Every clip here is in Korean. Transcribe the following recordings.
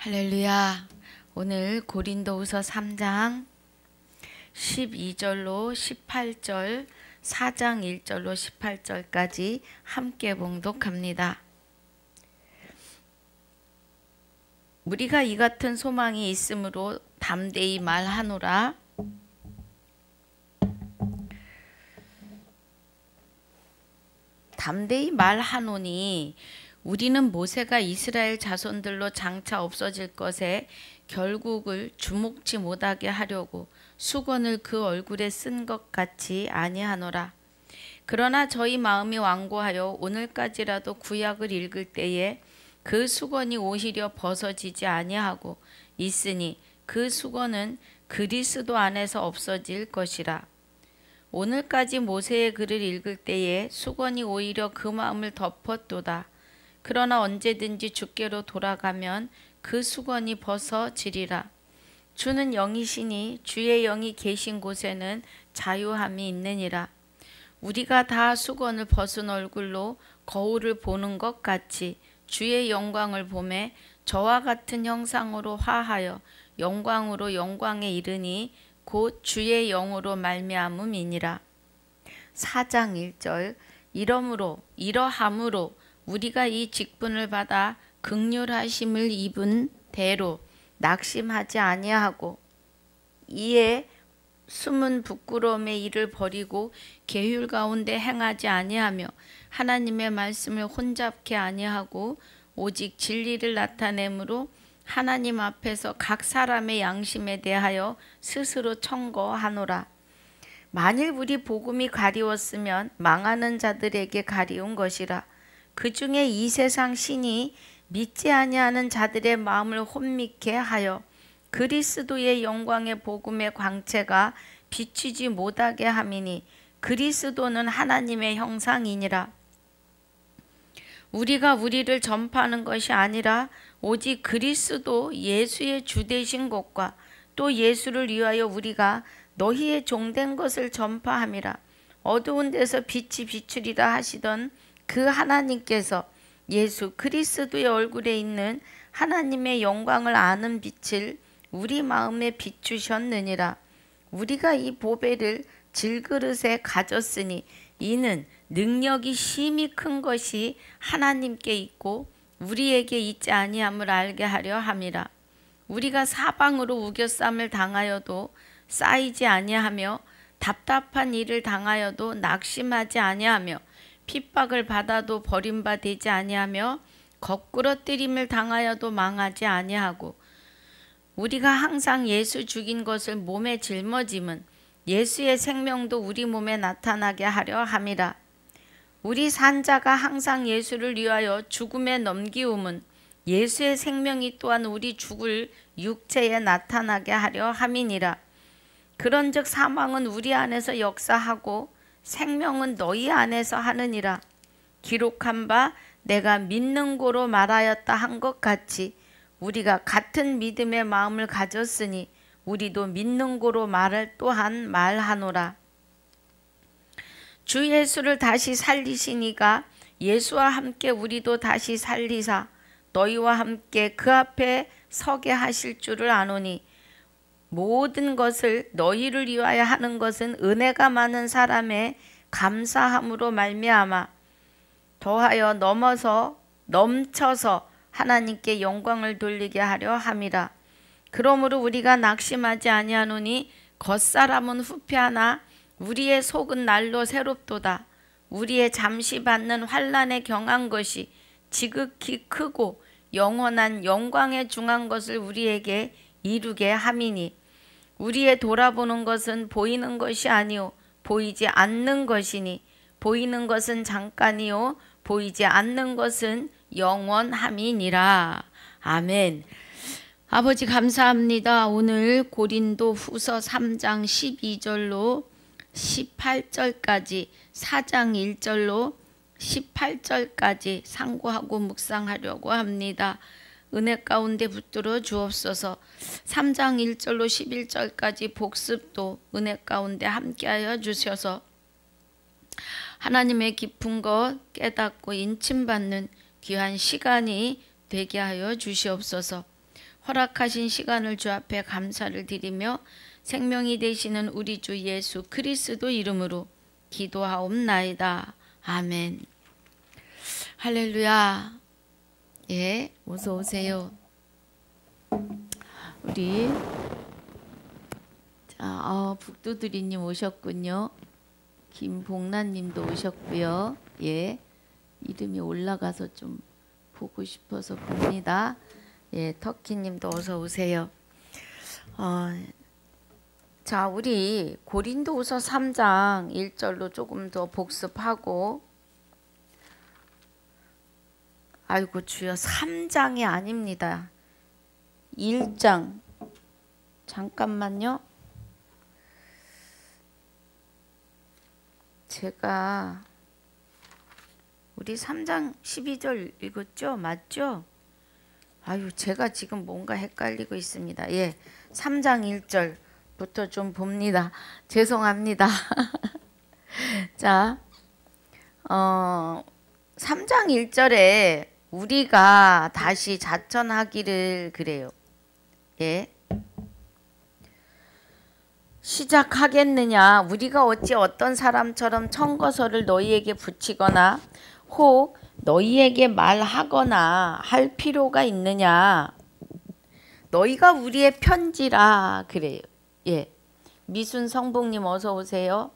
할렐루야. 오늘 고린도후서 3장 12절로 18절, 4장 1절로 18절까지 함께 봉독합니다. 우리가 이 같은 소망이 있으므로 담대히 말하노라. 담대히 말하노니 우리는 모세가 이스라엘 자손들로 장차 없어질 것에 결국을 주목치 못하게 하려고 수건을 그 얼굴에 쓴 것 같이 아니하노라. 그러나 저희 마음이 완고하여 오늘까지라도 구약을 읽을 때에 그 수건이 오히려 벗어지지 아니하고 있으니 그 수건은 그리스도 안에서 없어질 것이라. 오늘까지 모세의 글을 읽을 때에 수건이 오히려 그 마음을 덮었도다. 그러나 언제든지 주께로 돌아가면 그 수건이 벗어지리라. 주는 영이시니 주의 영이 계신 곳에는 자유함이 있느니라. 우리가 다 수건을 벗은 얼굴로 거울을 보는 것 같이 주의 영광을 보매 저와 같은 형상으로 화하여 영광으로 영광에 이르니 곧 주의 영으로 말미암음이니라. 4장 1절 이러함으로 우리가 이 직분을 받아 긍휼하심을 입은 대로 낙심하지 아니하고 이에 숨은 부끄러움의 일을 버리고 계율 가운데 행하지 아니하며 하나님의 말씀을 혼잡케 아니하고 오직 진리를 나타내므로 하나님 앞에서 각 사람의 양심에 대하여 스스로 청거하노라. 만일 우리 복음이 가리웠으면 망하는 자들에게 가리운 것이라. 그 중에 이 세상 신이 믿지 아니하는 자들의 마음을 혼미케 하여 그리스도의 영광의 복음의 광채가 비추지 못하게 함이니 그리스도는 하나님의 형상이니라. 우리가 우리를 전파하는 것이 아니라 오직 그리스도 예수의 주되신 것과 또 예수를 위하여 우리가 너희의 종된 것을 전파함이라. 어두운 데서 빛이 비추리라 하시던 그 하나님께서 예수 그리스도의 얼굴에 있는 하나님의 영광을 아는 빛을 우리 마음에 비추셨느니라. 우리가 이 보배를 질그릇에 가졌으니 이는 능력이 심히 큰 것이 하나님께 있고 우리에게 있지 아니함을 알게 하려 함이라. 우리가 사방으로 우겨쌈을 당하여도 쌓이지 아니하며 답답한 일을 당하여도 낙심하지 아니하며 핍박을 받아도 버림받지 아니하며 거꾸러뜨림을 당하여도 망하지 아니하고 우리가 항상 예수 죽인 것을 몸에 짊어짐은 예수의 생명도 우리 몸에 나타나게 하려 함이라. 우리 산자가 항상 예수를 위하여 죽음에 넘기움은 예수의 생명이 또한 우리 죽을 육체에 나타나게 하려 함이니라. 그런즉 사망은 우리 안에서 역사하고 생명은 너희 안에서 하느니라. 기록한 바 내가 믿는 고로 말하였다 한 것 같이 우리가 같은 믿음의 마음을 가졌으니 우리도 믿는 고로 말을 또한 말하노라. 주 예수를 다시 살리시니가 예수와 함께 우리도 다시 살리사 너희와 함께 그 앞에 서게 하실 줄을 아노니 모든 것을 너희를 위하여 하는 것은 은혜가 많은 사람의 감사함으로 말미암아 더하여 넘쳐서 하나님께 영광을 돌리게 하려 함이라. 그러므로 우리가 낙심하지 아니하노니 겉사람은 후패하나 우리의 속은 날로 새롭도다. 우리의 잠시 받는 환난에 경한 것이 지극히 크고 영원한 영광에 중한 것을 우리에게 이루게 함이니 우리의 돌아보는 것은 보이는 것이 아니요 보이지 않는 것이니 보이는 것은 잠깐이요 보이지 않는 것은 영원함이니라. 아멘. 아버지 감사합니다. 오늘 고린도 후서 3장 12절로 18절까지 4장 1절로 18절까지 상고하고 묵상하려고 합니다. 은혜 가운데 붙들어 주옵소서. 3장 1절로 11절까지 복습도 은혜 가운데 함께하여 주셔서 하나님의 깊은 것 깨닫고 인침받는 귀한 시간이 되게 하여 주시옵소서. 허락하신 시간을 주 앞에 감사를 드리며 생명이 되시는 우리 주 예수 그리스도 이름으로 기도하옵나이다. 아멘. 할렐루야. 예, 어서 오세요. 우리 북두드리님 오셨군요. 김복란님도 오셨고요. 예, 이름이 올라가서 좀 보고 싶어서 봅니다. 예, 터키님도 어서 오세요. 자, 우리 고린도후서 3장 1절로 조금 더 복습하고, 아이고 주여 3장이 아닙니다. 1장. 잠깐만요. 제가 우리 3장 12절 읽었죠? 맞죠? 아유, 제가 지금 뭔가 헷갈리고 있습니다. 예, 3장 1절부터 좀 봅니다. 죄송합니다. 자, 3장 1절에 우리가 다시 자천하기를 그래요. 예. 시작하겠느냐? 우리가 어찌 어떤 사람처럼 청거서를 너희에게 붙이거나 혹 너희에게 말하거나 할 필요가 있느냐? 너희가 우리의 편지라 그래요. 예. 미순 성복님 어서 오세요.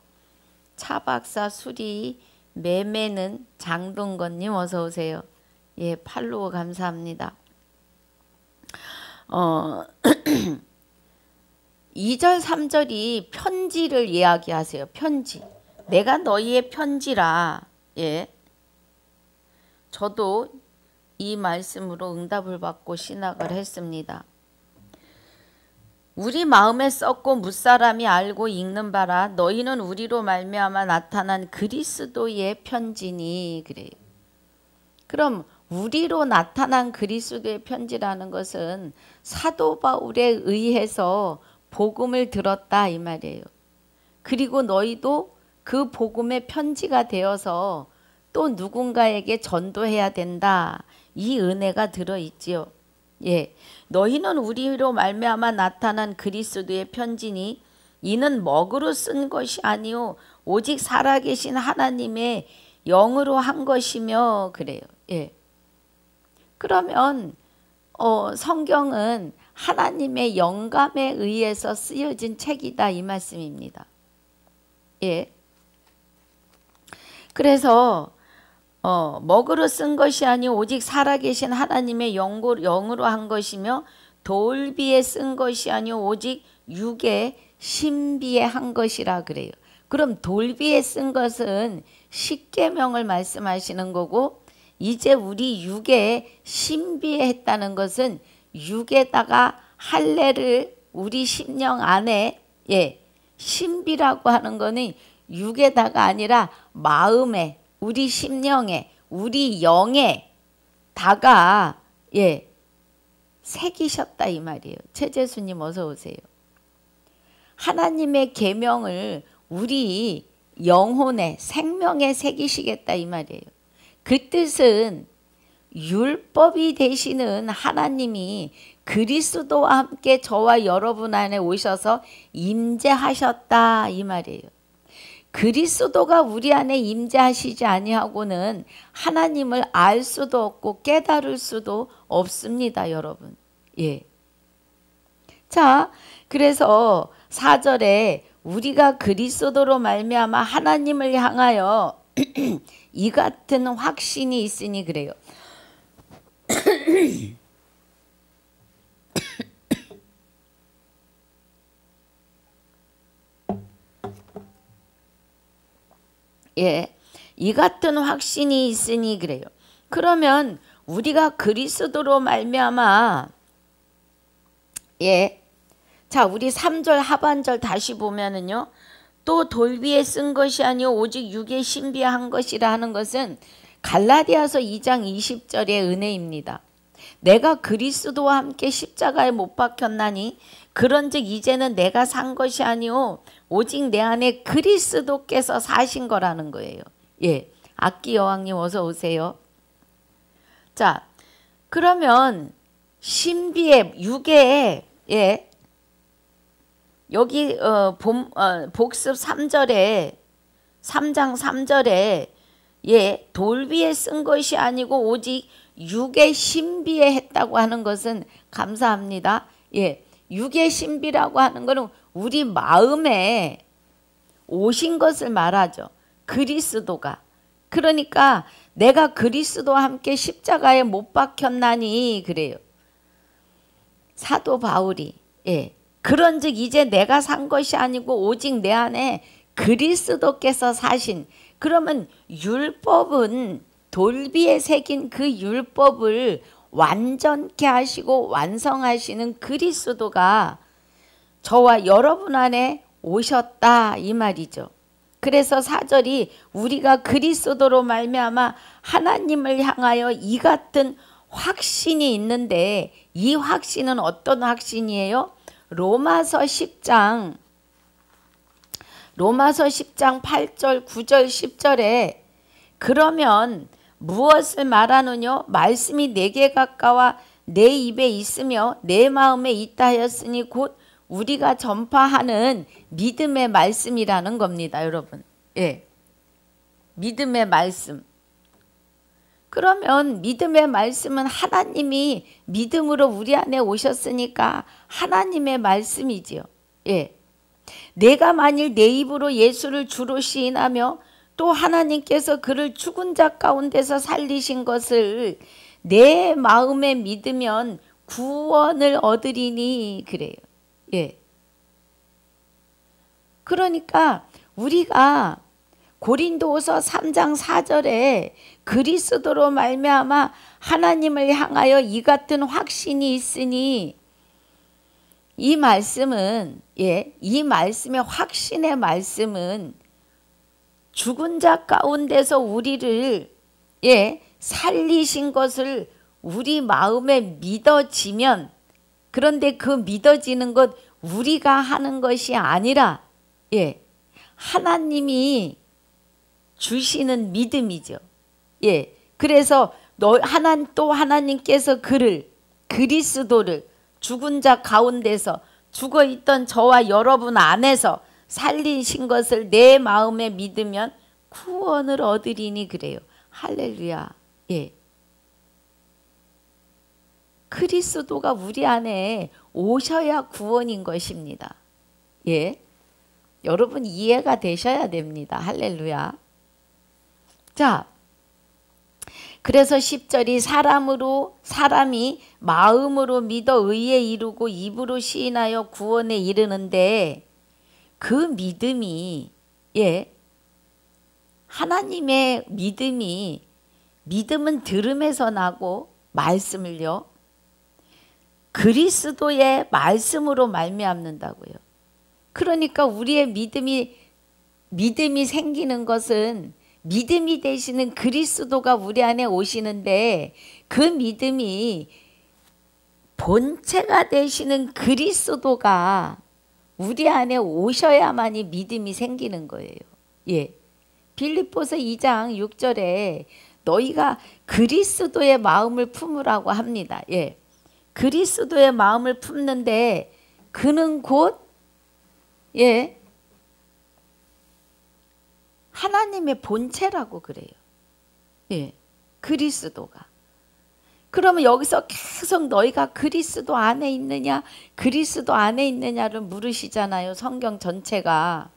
차박사 수리 매매는 장동건님 어서 오세요. 예, 팔로우 감사합니다. 2절 3절이 편지를 이야기하세요. 편지. 내가 너희의 편지라. 예. 저도 이 말씀으로 응답을 받고 신학을 했습니다. 우리 마음에 썩고 무사람이 알고 읽는 바라 너희는 우리로 말미암아 나타난 그리스도의 편지니 그래요. 그럼 우리로 나타난 그리스도의 편지라는 것은 사도 바울에 의해서 복음을 들었다 이 말이에요. 그리고 너희도 그 복음의 편지가 되어서 또 누군가에게 전도해야 된다. 이 은혜가 들어있지요. 예, 너희는 우리로 말미암아 나타난 그리스도의 편지니 이는 먹으로 쓴 것이 아니요 오직 살아계신 하나님의 영으로 한 것이며 그래요. 예. 그러면 성경은 하나님의 영감에 의해서 쓰여진 책이다 이 말씀입니다. 예. 그래서 먹으로 쓴 것이 아니오 오직 살아계신 하나님의 영으로 한 것이며 돌비에 쓴 것이 아니오 오직 육에 신비에 한 것이라 그래요. 그럼 돌비에 쓴 것은 십계명을 말씀하시는 거고 이제 우리 육에 신비에 했다는 것은 육에다가 할례를 우리 심령 안에 신비라고 하는 거는 육에다가 아니라 마음에 우리 심령에 우리 영에다가 새기셨다 이 말이에요. 최재수님 어서 오세요. 하나님의 계명을 우리 영혼에 생명에 새기시겠다 이 말이에요. 그 뜻은 율법이 되시는 하나님이 그리스도와 함께 저와 여러분 안에 오셔서 임재하셨다 이 말이에요. 그리스도가 우리 안에 임재하시지 아니하고는 하나님을 알 수도 없고 깨달을 수도 없습니다, 여러분. 예. 자, 그래서 4절에 우리가 그리스도로 말미암아 하나님을 향하여 이 같은 확신이 있으니 그래요. 예, 이 같은 확신이 있으니 그래요. 그러면 우리가 그리스도로 말미암아 자, 우리 3절 하반절 다시 보면은요. 또 돌비에 쓴 것이 아니오 오직 육에 신비한 것이라 하는 것은 갈라디아서 2장 20절의 은혜입니다. 내가 그리스도와 함께 십자가에 못 박혔나니 그런즉 이제는 내가 산 것이 아니오 오직 내 안에 그리스도께서 사신 거라는 거예요. 예, 악기 여왕님 어서 오세요. 자, 그러면 신비의 육에 여기 복습 3절에 3장 3절에 돌비에 쓴 것이 아니고 오직 육의 신비에 했다고 하는 것은 감사합니다. 육의 신비라고 하는 것은 우리 마음에 오신 것을 말하죠. 그리스도가. 그러니까 내가 그리스도와 함께 십자가에 못 박혔나니 그래요. 사도 바울이. 그런즉 이제 내가 산 것이 아니고 오직 내 안에 그리스도께서 사신. 그러면 율법은 돌비에 새긴 그 율법을 완전케 하시고 완성하시는 그리스도가 저와 여러분 안에 오셨다 이 말이죠. 그래서 4절이 우리가 그리스도로 말미암아 하나님을 향하여 이 같은 확신이 있는데 이 확신은 어떤 확신이에요? 로마서 10장 8절 9절 10절에 그러면 무엇을 말하느냐? 말씀이 내게 가까워 내 입에 있으며 내 마음에 있다 하였으니 곧 우리가 전파하는 믿음의 말씀이라는 겁니다, 여러분. 믿음의 말씀. 그러면 믿음의 말씀은 하나님이 믿음으로 우리 안에 오셨으니까 하나님의 말씀이지요. 내가 만일 내 입으로 예수를 주로 시인하며 또 하나님께서 그를 죽은 자 가운데서 살리신 것을 내 마음에 믿으면 구원을 얻으리니 그래요. 그러니까 우리가 고린도후서 3장 4절에 그리스도로 말미암아 하나님을 향하여 이 같은 확신이 있으니 이 말씀은 이 말씀의 확신의 말씀은 죽은 자 가운데서 우리를 살리신 것을 우리 마음에 믿어지면 그런데 그 믿어지는 것 우리가 하는 것이 아니라 하나님이 주시는 믿음이죠. 그래서 또 하나님께서 그리스도를 죽은 자 가운데서 죽어있던 저와 여러분 안에서 살리신 것을 내 마음에 믿으면 구원을 얻으리니 그래요. 할렐루야. 그리스도가 우리 안에 오셔야 구원인 것입니다. 여러분 이해가 되셔야 됩니다. 할렐루야. 자, 그래서 10절이 사람이 마음으로 믿어 의에 이르고 입으로 시인하여 구원에 이르는데 그 믿음이 하나님의 믿음은 들음에서 나고 말씀을요 그리스도의 말씀으로 말미암는다고요. 그러니까 우리의 믿음이 생기는 것은 믿음이 되시는 그리스도가 우리 안에 오시는데 그 믿음이 본체가 되시는 그리스도가 우리 안에 오셔야만이 믿음이 생기는 거예요. 빌립보서 2장 6절에 너희가 그리스도의 마음을 품으라고 합니다. 그리스도의 마음을 품는데 그는 곧 하나님의 본체라고 그래요. 그리스도가. 그러면 여기서 계속 너희가 그리스도 안에 있느냐 그리스도 안에 있느냐를 물으시잖아요. 성경 전체가.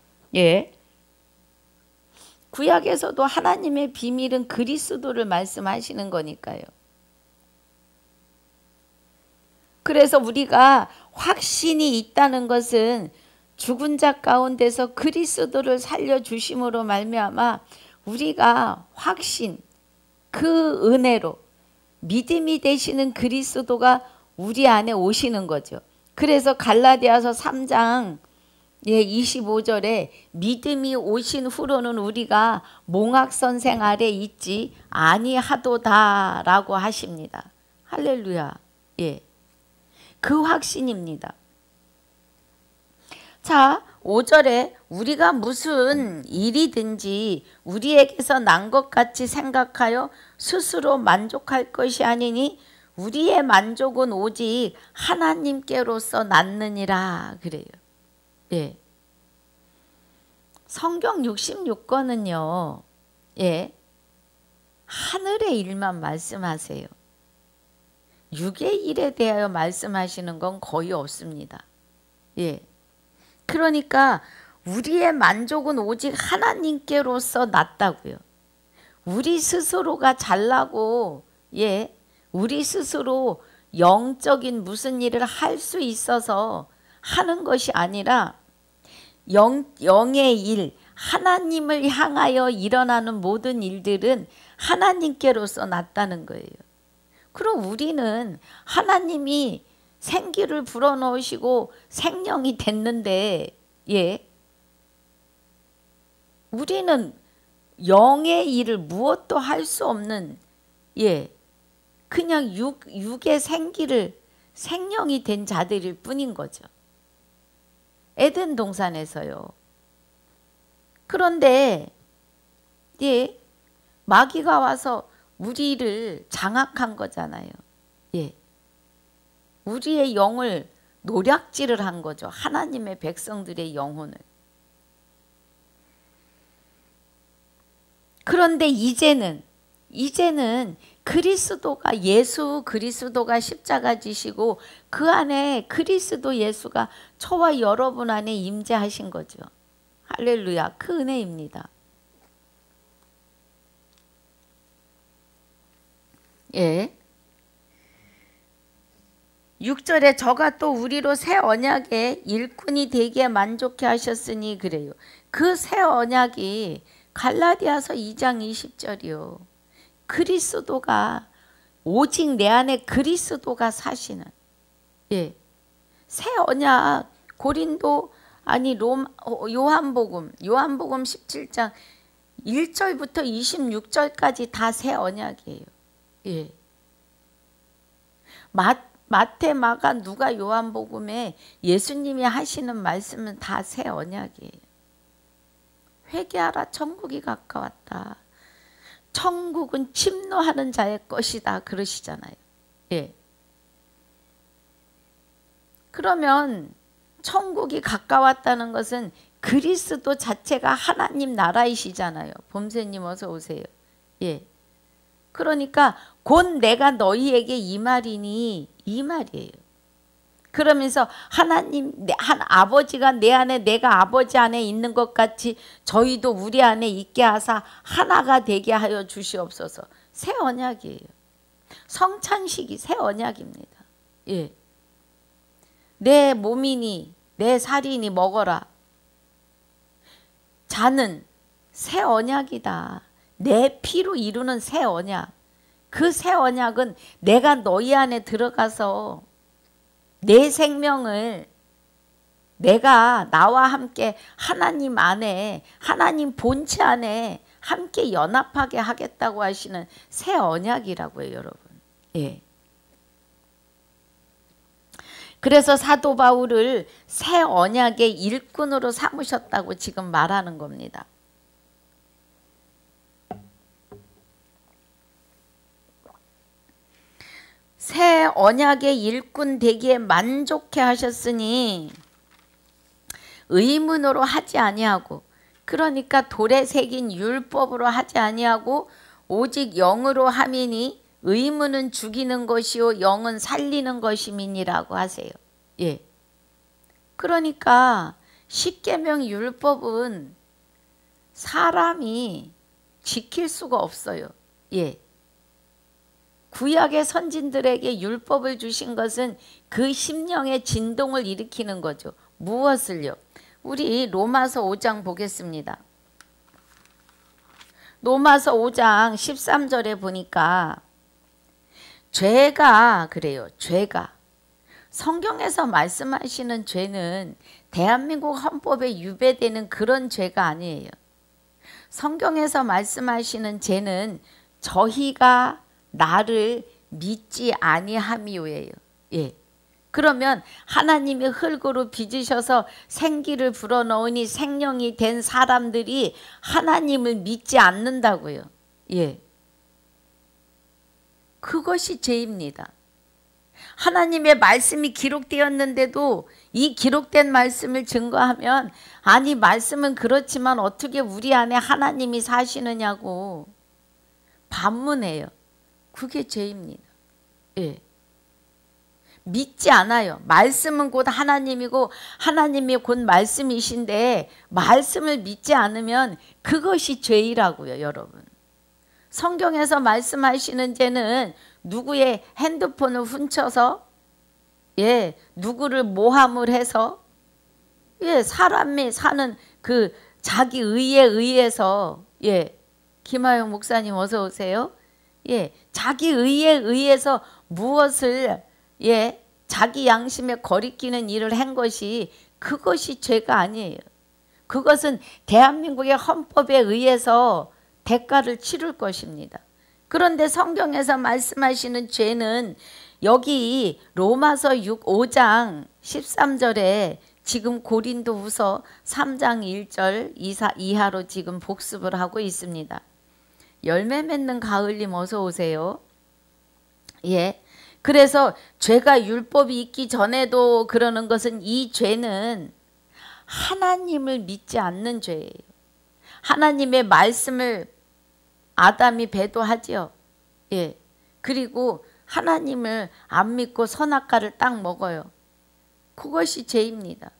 구약에서도 하나님의 비밀은 그리스도를 말씀하시는 거니까요. 그래서 우리가 확신이 있다는 것은 죽은 자 가운데서 그리스도를 살려주심으로 말미암아 우리가 확신, 그 은혜로 믿음이 되시는 그리스도가 우리 안에 오시는 거죠. 그래서 갈라디아서 3장 25절에 믿음이 오신 후로는 우리가 몽학선생 아래 있지 아니하도다 라고 하십니다. 할렐루야. 그 확신입니다. 자, 5절에 우리가 무슨 일이든지 우리에게서 난 것 같이 생각하여 스스로 만족할 것이 아니니 우리의 만족은 오직 하나님께로서 낳느니라 그래요. 예. 성경 66권은요. 예. 하늘의 일만 말씀하세요. 육의 일에 대하여 말씀하시는 건 거의 없습니다. 예. 그러니까 우리의 만족은 오직 하나님께로서 낳다고요. 우리 스스로가 잘나고 예, 우리 스스로 영적인 무슨 일을 할 수 있어서 하는 것이 아니라 영의 일, 하나님을 향하여 일어나는 모든 일들은 하나님께로서 났다는 거예요. 그럼 우리는 하나님이 생기를 불어넣으시고 생명이 됐는데 예, 우리는 영의 일을 무엇도 할 수 없는 예, 그냥 육의 생명이 된 자들일 뿐인 거죠. 에덴 동산에서요. 그런데 예, 마귀가 와서 우리를 장악한 거잖아요. 예. 우리의 영을 노략질을 한 거죠. 하나님의 백성들의 영혼을. 그런데 이제는 그리스도가 예수 그리스도가 십자가 지시고 그 안에 그리스도 예수가 저와 여러분 안에 임재하신 거죠. 할렐루야. 그 은혜입니다. 예. 6절에 저가 또 우리로 새 언약의 일꾼이 되기에 만족해 하셨으니 그래요. 그 새 언약이 갈라디아서 2장 20절이요. 그리스도가 오직 내 안에 그리스도가 사시는 예. 새 언약 요한복음 17장 1절부터 26절까지 다 새 언약이에요. 예. 마태, 마가, 누가, 요한복음에 예수님이 하시는 말씀은 다 새 언약이에요. 회개하라 천국이 가까웠다. 천국은 침노하는 자의 것이다 그러시잖아요. 예. 그러면 천국이 가까웠다는 것은 그리스도 자체가 하나님 나라이시잖아요. 봄새님 어서 오세요. 예. 그러니까 곧 내가 너희에게 이 말이니 이 말이에요. 그러면서 아버지가 내 안에 내가 아버지 안에 있는 것 같이 저희도 우리 안에 있게 하사 하나가 되게 하여 주시옵소서. 새 언약이에요. 성찬식이 새 언약입니다. 예. 내 몸이니 내 살이니 먹어라. 자는 새 언약이다. 내 피로 이루는 새 언약. 그 새 언약은 내가 너희 안에 들어가서 내 생명을 내가 나와 함께 하나님 안에 하나님 본체 안에 함께 연합하게 하겠다고 하시는 새 언약이라고요, 여러분. 예. 그래서 사도 바울을 새 언약의 일꾼으로 삼으셨다고 지금 말하는 겁니다. 새 언약의 일꾼 되기에 만족해 하셨으니 의문으로 하지 아니하고 그러니까 돌에 새긴 율법으로 하지 아니하고 오직 영으로 함이니 의문은 죽이는 것이요 영은 살리는 것임이니라고 하세요. 예. 그러니까 십계명 율법은 사람이 지킬 수가 없어요. 예. 구약의 선진들에게 율법을 주신 것은 그 심령의 진동을 일으키는 거죠. 무엇을요? 우리 로마서 5장 보겠습니다. 로마서 5장 13절에 보니까 죄가 그래요. 죄가. 성경에서 말씀하시는 죄는 대한민국 헌법에 유배되는 그런 죄가 아니에요. 성경에서 말씀하시는 죄는 저희가 나를 믿지 아니함이오예요. 예. 그러면 하나님이 흙으로 빚으셔서 생기를 불어넣으니 생명이 된 사람들이 하나님을 믿지 않는다고요. 예. 그것이 죄입니다. 하나님의 말씀이 기록되었는데도 이 기록된 말씀을 증거하면 아니 말씀은 그렇지만 어떻게 우리 안에 하나님이 사시느냐고 반문해요. 그게 죄입니다. 예. 믿지 않아요. 말씀은 곧 하나님이고 하나님이 곧 말씀이신데 말씀을 믿지 않으면 그것이 죄이라고요, 여러분. 성경에서 말씀하시는 죄는 누구의 핸드폰을 훔쳐서 누구를 모함을 해서 사람이 사는 그 자기 의에 의해서 김하영 목사님 어서 오세요. 자기 의에 의해서 무엇을 자기 양심에 거리끼는 일을 한 것이 그것이 죄가 아니에요. 그것은 대한민국의 헌법에 의해서 대가를 치를 것입니다. 그런데 성경에서 말씀하시는 죄는 여기 로마서 5장 13절에 지금 고린도후서 3장 1절 이하로 지금 복습을 하고 있습니다. 열매 맺는 가을님 어서 오세요. 그래서 죄가 율법이 있기 전에도 그러는 것은 이 죄는 하나님을 믿지 않는 죄예요. 하나님의 말씀을 아담이 배도하지요. 그리고 하나님을 안 믿고 선악과를 딱 먹어요. 그것이 죄입니다.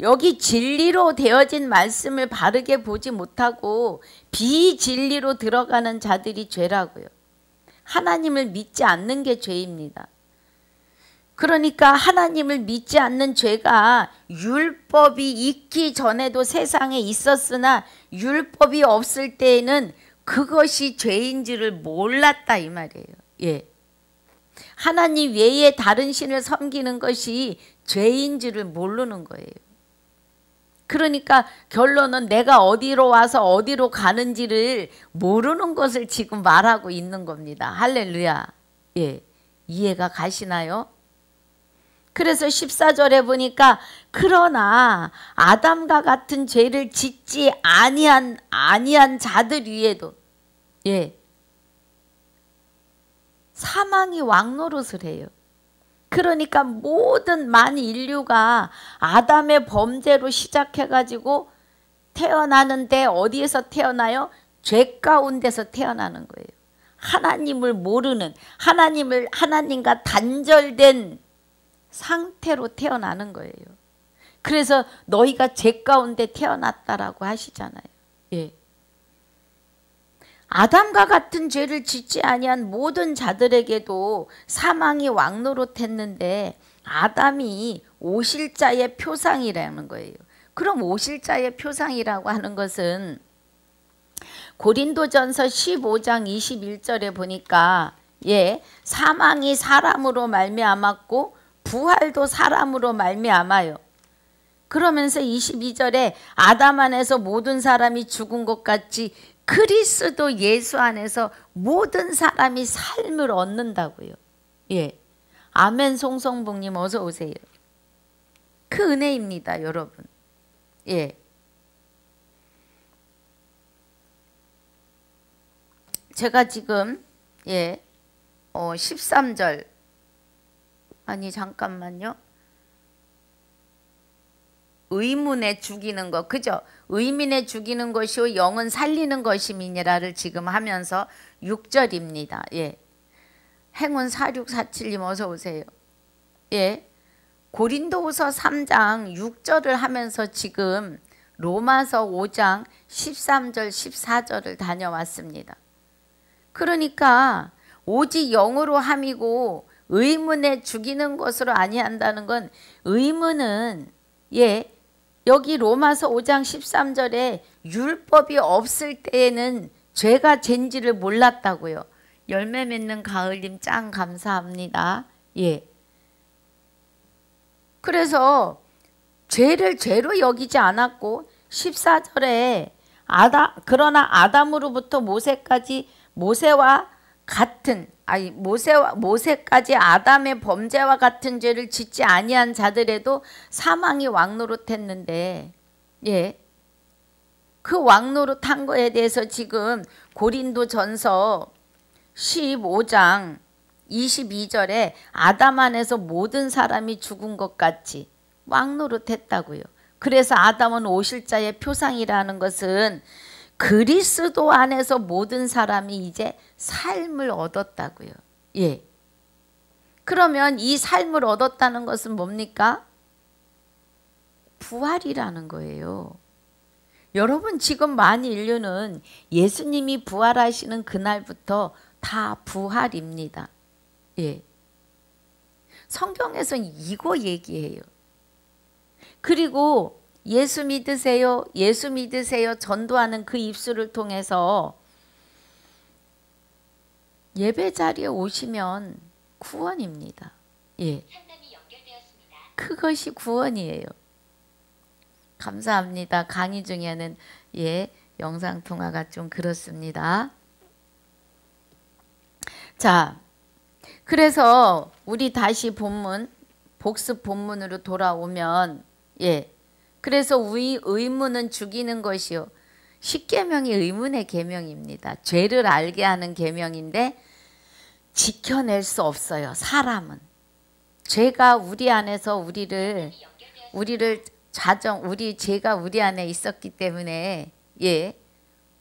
여기 진리로 되어진 말씀을 바르게 보지 못하고 비진리로 들어가는 자들이 죄라고요. 하나님을 믿지 않는 게 죄입니다. 그러니까 하나님을 믿지 않는 죄가 율법이 있기 전에도 세상에 있었으나 율법이 없을 때에는 그것이 죄인지를 몰랐다 이 말이에요. 하나님 외에 다른 신을 섬기는 것이 죄인지를 모르는 거예요. 그러니까 결론은 내가 어디로 와서 어디로 가는지를 모르는 것을 지금 말하고 있는 겁니다. 할렐루야. 이해가 가시나요? 그래서 14절에 보니까 그러나 아담과 같은 죄를 짓지 아니한 자들 위에도 사망이 왕노릇을 해요. 그러니까 모든 만인류가 아담의 범죄로 시작해가지고 태어나는데 어디에서 태어나요? 죄 가운데서 태어나는 거예요. 하나님을 모르는 하나님과 단절된 상태로 태어나는 거예요. 그래서 너희가 죄 가운데 태어났다라고 하시잖아요. 아담과 같은 죄를 짓지 아니한 모든 자들에게도 사망이 왕노릇했는데 아담이 오실자의 표상이라는 거예요. 그럼 오실자의 표상이라고 하는 것은 고린도전서 15장 21절에 보니까 사망이 사람으로 말미암았고 부활도 사람으로 말미암아요. 그러면서 22절에 아담 안에서 모든 사람이 죽은 것 같이 그리스도 예수 안에서 모든 사람이 삶을 얻는다고요. 아멘 송성복님 어서 오세요. 그 은혜입니다, 여러분. 제가 지금 13절 아니 잠깐만요. 의문에 죽이는 것, 그죠? 의민에 죽이는 것이요 영은 살리는 것임이니라를 지금 하면서 6절입니다. 행운 4647님 어서 오세요. 고린도후서 3장 6절을 하면서 지금 로마서 5장 13절 14절을 다녀왔습니다. 그러니까 오직 영으로 함이고 의문에 죽이는 것으로 아니한다는 건 의문은 여기 로마서 5장 13절에 율법이 없을 때에는 죄가 젠지를 몰랐다고요. 열매 맺는 가을님 짱 감사합니다. 그래서 죄를 죄로 여기지 않았고 14절에 그러나 아담으로부터 모세와 같은 모세까지 아담의 범죄와 같은 죄를 짓지 아니한 자들에도 사망이 왕노릇했는데 그 왕노릇한 거에 대해서 지금 고린도전서 15장 22절에 아담 안에서 모든 사람이 죽은 것 같이 왕노릇했다고요. 그래서 아담은 오실자의 표상이라는 것은 그리스도 안에서 모든 사람이 이제 삶을 얻었다고요. 예. 그러면 이 삶을 얻었다는 것은 뭡니까? 부활이라는 거예요. 여러분 지금 만 인류는 예수님이 부활하시는 그날부터 다 부활입니다. 예. 성경에서는 이거 얘기해요. 그리고 예수 믿으세요, 예수 믿으세요 전도하는 그 입술을 통해서 예배 자리에 오시면 구원입니다. 예. 그것이 구원이에요. 감사합니다. 강의 중에는 영상 통화가 좀 그렇습니다. 자, 그래서 우리 다시 본문, 복습 본문으로 돌아오면 그래서 의문은 죽이는 것이요. 십계명이 의문의 계명입니다. 죄를 알게 하는 계명인데 지켜낼 수 없어요. 사람은. 죄가 우리 안에서 우리를 죄가 우리 안에 있었기 때문에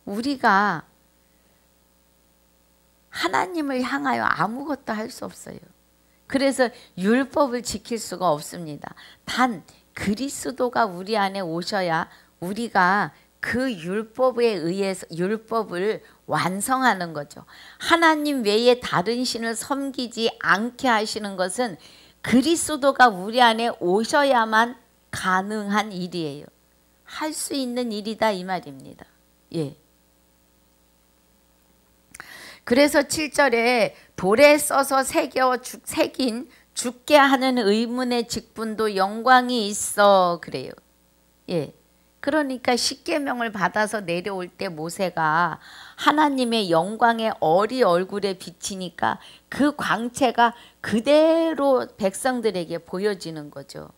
우리가 하나님을 향하여 아무것도 할 수 없어요. 그래서 율법을 지킬 수가 없습니다. 단 그리스도가 우리 안에 오셔야 우리가 그 율법에 의해서 율법을 완성하는 거죠. 하나님 외에 다른 신을 섬기지 않게 하시는 것은 그리스도가 우리 안에 오셔야만 가능한 일이에요. 할 수 있는 일이다 이 말입니다. 예. 그래서 7절에 돌에 써서 새긴 죽게 하는 의문의 직분도 영광이 있어 그래요. 예. 그러니까 십계명을 받아서 내려올 때 모세가 하나님의 영광의 어리 얼굴에 비치니까 그 광채가 그대로 백성들에게 보여지는 거죠.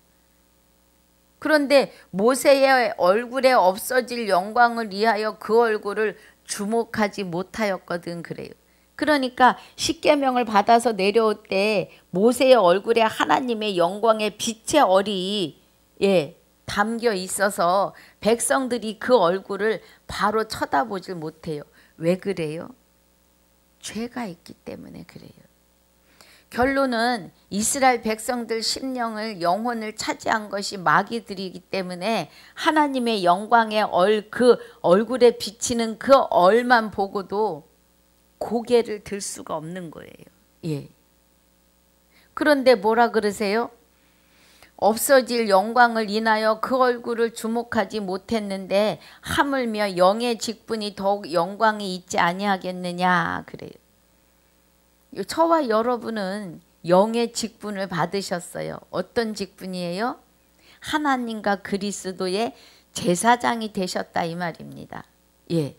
그런데 모세의 얼굴에 없어질 영광을 위하여 그 얼굴을 주목하지 못하였거든 그래요. 그러니까 십계명을 받아서 내려올 때 모세의 얼굴에 하나님의 영광의 빛의 얼이 담겨 있어서 백성들이 그 얼굴을 바로 쳐다보질 못해요. 왜 그래요? 죄가 있기 때문에 그래요. 결론은 이스라엘 백성들 심령을 영혼을 차지한 것이 마귀들이기 때문에 하나님의 영광의 그 얼굴에 비치는 그 얼만 보고도 고개를 들 수가 없는 거예요. 예. 그런데 뭐라 그러세요? 없어질 영광을 인하여 그 얼굴을 주목하지 못했는데 하물며 영의 직분이 더욱 영광이 있지 아니하겠느냐 그래요. 저와 여러분은 영의 직분을 받으셨어요. 어떤 직분이에요? 하나님과 그리스도의 제사장이 되셨다 이 말입니다. 예.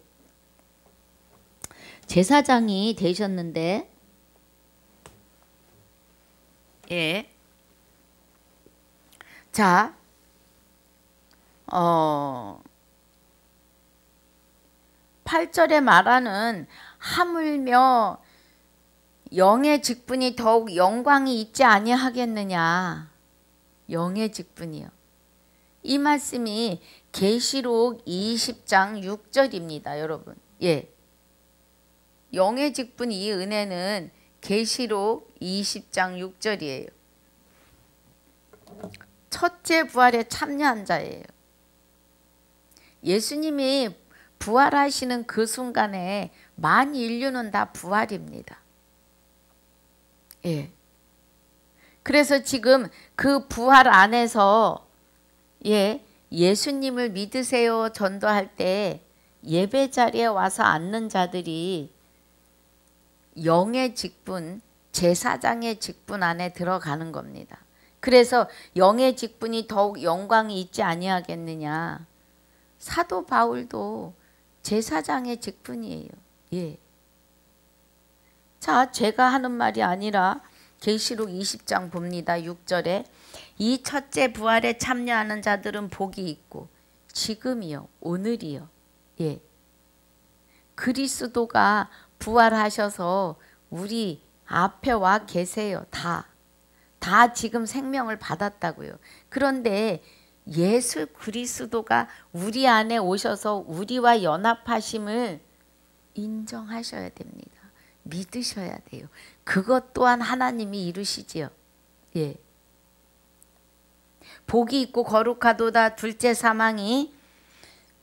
제사장이 되셨는데 자, 8절에 말하는 하물며 영의 직분이 더욱 영광이 있지 아니하겠느냐. 영의 직분이요. 이 말씀이 계시록 20장 6절입니다. 여러분. 예. 영의 직분 이 은혜는 계시록 20장 6절이에요. 첫째 부활에 참여한 자예요. 예수님이 부활하시는 그 순간에 만 인류는 다 부활입니다. 예. 그래서 지금 그 부활 안에서 예수님을 믿으세요 전도할 때 예배 자리에 와서 앉는 자들이 영의 직분, 제사장의 직분 안에 들어가는 겁니다. 그래서 영의 직분이 더욱 영광이 있지 아니하겠느냐. 사도 바울도 제사장의 직분이에요. 예. 자, 제가 하는 말이 아니라 계시록 20장 봅니다. 6절에 이 첫째 부활에 참여하는 자들은 복이 있고 지금이요, 오늘이요. 예. 그리스도가 부활하셔서 우리 앞에 와 계세요. 다 지금 생명을 받았다고요. 그런데 예수 그리스도가 우리 안에 오셔서 우리와 연합하심을 인정하셔야 됩니다. 믿으셔야 돼요. 그것 또한 하나님이 이루시지요. 예. 복이 있고 거룩하도다. 둘째 사망이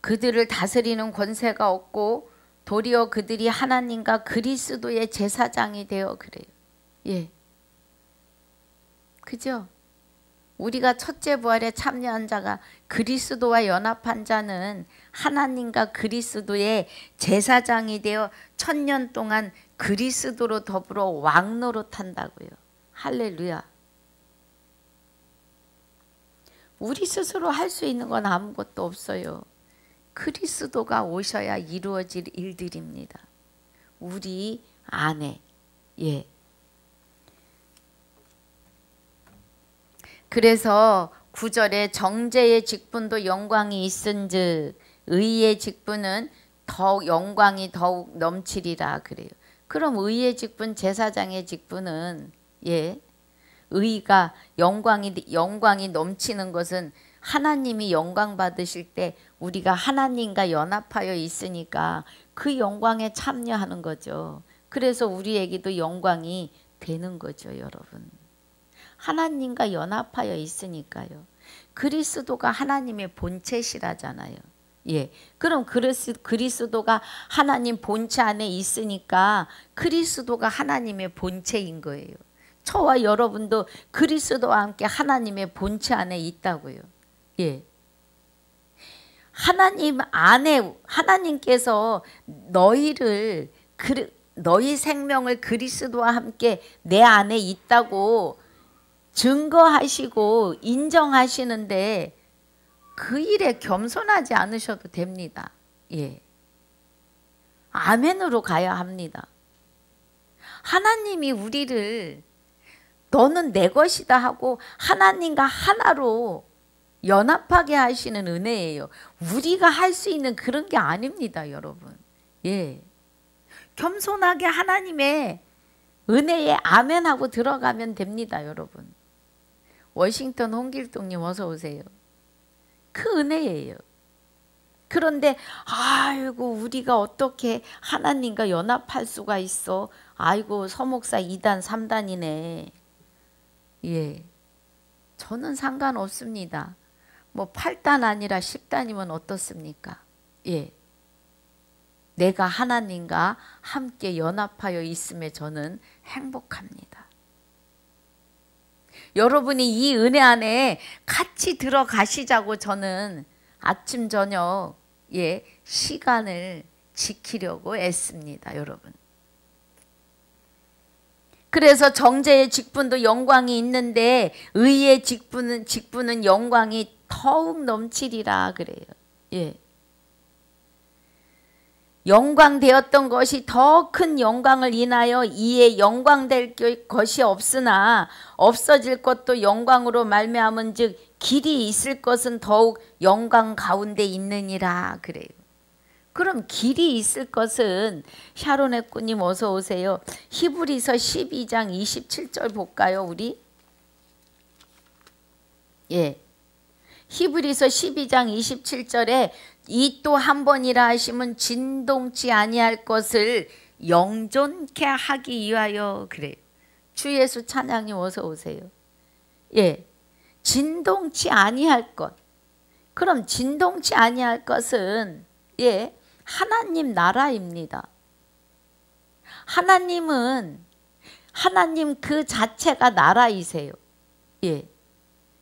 그들을 다스리는 권세가 없고 도리어 그들이 하나님과 그리스도의 제사장이 되어 그래요. 예. 그죠? 우리가 첫째 부활에 참여한 자가 그리스도와 연합한 자는 하나님과 그리스도의 제사장이 되어 1000년 동안 그리스도로 더불어 왕노릇한다고요. 할렐루야. 우리 스스로 할 수 있는 건 아무것도 없어요. 그리스도가 오셔야 이루어질 일들입니다. 우리 안에. 예. 그래서 9절에 정죄의 직분도 영광이 있은즉 의의 직분은 더욱 영광이 더욱 넘치리라 그래요. 그럼 의의 직분, 제사장의 직분은 예, 의가 영광이 넘치는 것은 하나님이 영광 받으실 때 우리가 하나님과 연합하여 있으니까 그 영광에 참여하는 거죠. 그래서 우리에게도 영광이 되는 거죠, 여러분. 하나님과 연합하여 있으니까요. 그리스도가 하나님의 본체시라잖아요. 예. 그럼 그리스도가 하나님 본체 안에 있으니까 그리스도가 하나님의 본체인 거예요. 저와 여러분도 그리스도와 함께 하나님의 본체 안에 있다고요. 예. 하나님 안에 하나님께서 너희 생명을 그리스도와 함께 내 안에 있다고 증거하시고 인정하시는데 그 일에 겸손하지 않으셔도 됩니다. 예. 아멘으로 가야 합니다. 하나님이 우리를 너는 내 것이다 하고 하나님과 하나로 연합하게 하시는 은혜예요. 우리가 할 수 있는 그런 게 아닙니다, 여러분. 예. 겸손하게 하나님의 은혜에 아멘하고 들어가면 됩니다, 여러분. 워싱턴 홍길동님 어서 오세요. 그 은혜예요. 그런데 아이고 우리가 어떻게 하나님과 연합할 수가 있어. 아이고 서목사 2단 3단이네. 예, 저는 상관없습니다. 뭐 8단 아니라 10단이면 어떻습니까? 예, 내가 하나님과 함께 연합하여 있음에 저는 행복합니다. 여러분이 이 은혜 안에 같이 들어가시자고 저는 아침 저녁 예, 시간을 지키려고 애씁니다, 여러분. 그래서 정죄의 직분도 영광이 있는데 의의 직분은 영광이 더욱 넘치리라 그래요. 예. 영광되었던 것이 더 큰 영광을 인하여 이에 영광될 것이 없으나 없어질 것도 영광으로 말미암은즉 길이 있을 것은 더욱 영광 가운데 있느니라 그래요. 그럼 길이 있을 것은 샤론의 꾸님 어서 오세요. 히브리서 12장 27절 볼까요, 우리? 예. 히브리서 12장 27절에 이 또 한 번이라 하시면 진동치 아니할 것을 영존케 하기 위하여 그래요. 주 예수 찬양이 어서 오세요. 예. 진동치 아니할 것. 그럼 진동치 아니할 것은 예, 하나님 나라입니다. 하나님은 하나님 그 자체가 나라이세요. 예.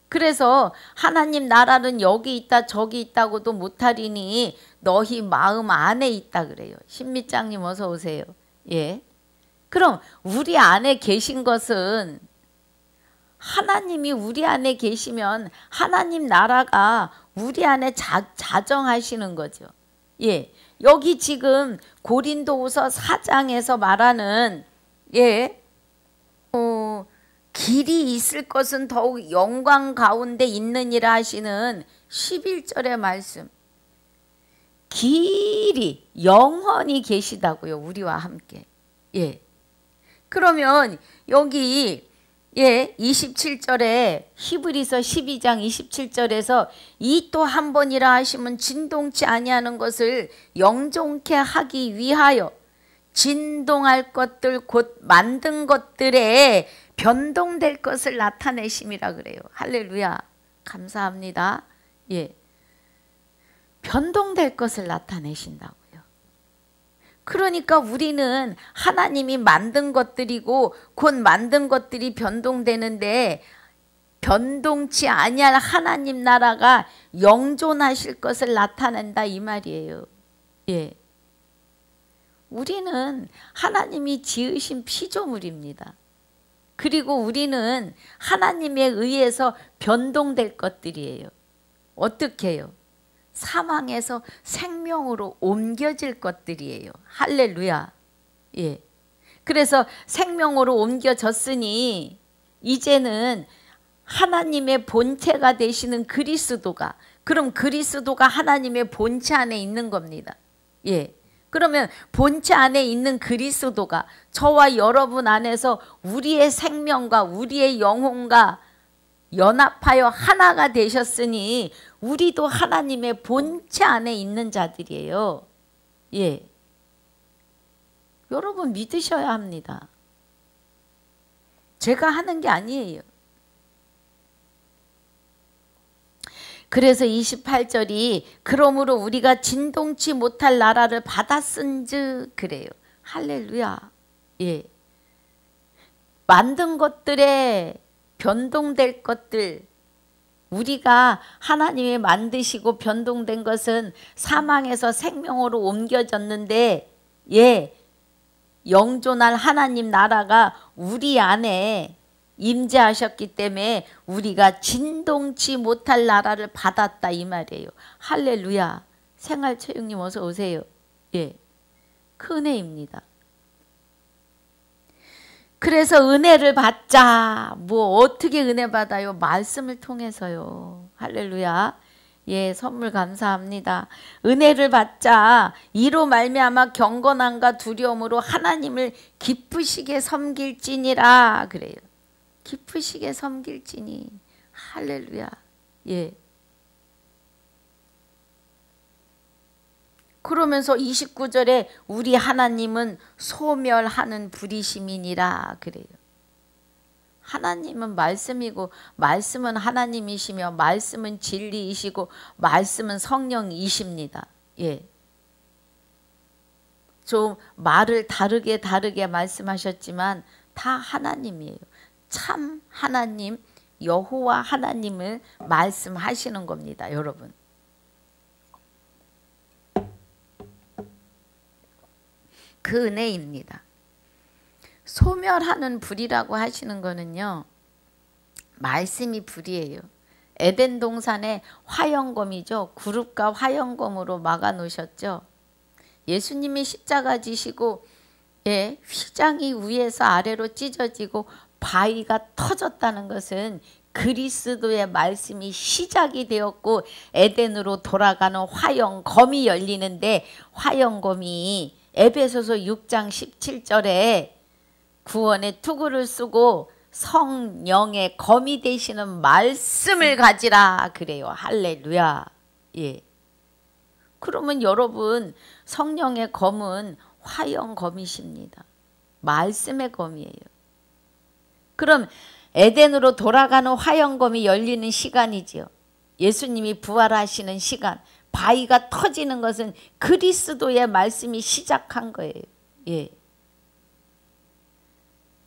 그래서 하나님 나라는 여기 있다 저기 있다고도 못하리니 너희 마음 안에 있다 그래요. 신미장님 어서 오세요. 예. 그럼 우리 안에 계신 것은 하나님이 우리 안에 계시면 하나님 나라가 우리 안에 자정하시는 거죠. 예. 여기 지금 고린도후서 4장에서 말하는 예. 길이 있을 것은 더욱 영광 가운데 있느니라 하시는 11절의 말씀. 길이 영원히 계시다고요. 우리와 함께. 예. 그러면 여기 27절에 히브리서 12장 27절에서 이 또 한 번이라 하시면 진동치 아니하는 것을 영존케 하기 위하여 진동할 것들 곧 만든 것들에 변동될 것을 나타내심이라 그래요. 할렐루야. 감사합니다. 변동될 것을 나타내신다고요. 그러니까 우리는 하나님이 만든 것들이고 곧 만든 것들이 변동되는데 변동치 아니할 하나님 나라가 영존하실 것을 나타낸다 이 말이에요. 우리는 하나님이 지으신 피조물입니다. 그리고 우리는 하나님에 의해서 변동될 것들이에요. 어떻게 해요? 사망에서 생명으로 옮겨질 것들이에요. 할렐루야. 그래서 생명으로 옮겨졌으니 이제는 하나님의 본체가 되시는 그리스도가, 그럼 그리스도가 하나님의 본체 안에 있는 겁니다. 그러면 본체 안에 있는 그리스도가 저와 여러분 안에서 우리의 생명과 우리의 영혼과 연합하여 하나가 되셨으니 우리도 하나님의 본체 안에 있는 자들이에요. 여러분 믿으셔야 합니다. 제가 하는 게 아니에요. 그래서 28절이 그러므로 우리가 진동치 못할 나라를 받았은즉 그래요. 할렐루야. 만든 것들에 변동될 것들, 우리가 하나님이 만드시고 변동된 것은 사망에서 생명으로 옮겨졌는데 영존할 하나님 나라가 우리 안에 임재하셨기 때문에 우리가 진동치 못할 나라를 받았다 이 말이에요. 할렐루야. 생활체육님 어서 오세요. 그 은혜입니다. 그래서 은혜를 받자. 뭐 어떻게 은혜 받아요? 말씀을 통해서요. 할렐루야. 선물 감사합니다. 은혜를 받자. 이로 말미암아 경건함과 두려움으로 하나님을 기쁘시게 섬길지니라 그래요. 기쁘시게 섬길지니. 할렐루야. 그러면서 29절에 우리 하나님은 소멸하는 불이심이니라 그래요. 하나님은 말씀이고 말씀은 하나님이시며 말씀은 진리이시고 말씀은 성령이십니다. 좀 말을 다르게 말씀하셨지만 다 하나님이에요. 참 하나님 여호와 하나님을 말씀하시는 겁니다. 여러분. 그 은혜입니다. 소멸하는 불이라고 하시는 거는요. 말씀이 불이에요. 에덴 동산의 화영검이죠. 구룹과 화영검으로 막아 놓으셨죠. 예수님이 십자가 지시고 휘장이 위에서 아래로 찢어지고 바위가 터졌다는 것은 그리스도의 말씀이 시작이 되었고 에덴으로 돌아가는 화영검이 열리는데 화영검이 에베소서 6장 17절에 구원의 투구를 쓰고 성령의 검이 되시는 말씀을 가지라 그래요. 할렐루야. 그러면 여러분 성령의 검은 화영검이십니다. 말씀의 검이에요. 그럼 에덴으로 돌아가는 화영검이 열리는 시간이지요. 예수님이 부활하시는 시간. 바위가 터지는 것은 그리스도의 말씀이 시작한 거예요.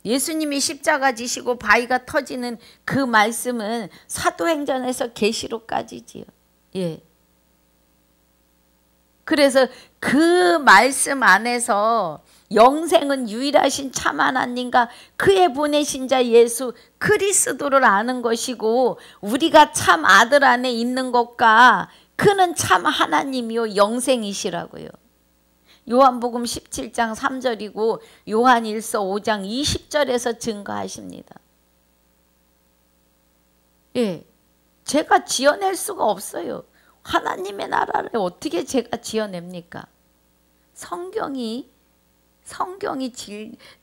예수님이 십자가 지시고 바위가 터지는 그 말씀은 사도행전에서 계시록까지지요. 그래서 그 말씀 안에서 영생은 유일하신 참 하나님과 그의 보내신 자 예수 그리스도를 아는 것이고 우리가 참 아들 안에 있는 것과 그는 참 하나님이요 영생이시라고요. 요한복음 17장 3절이고 요한일서 5장 20절에서 증거하십니다. 제가 지어낼 수가 없어요. 하나님의 나라를 어떻게 제가 지어냅니까? 성경이 성경이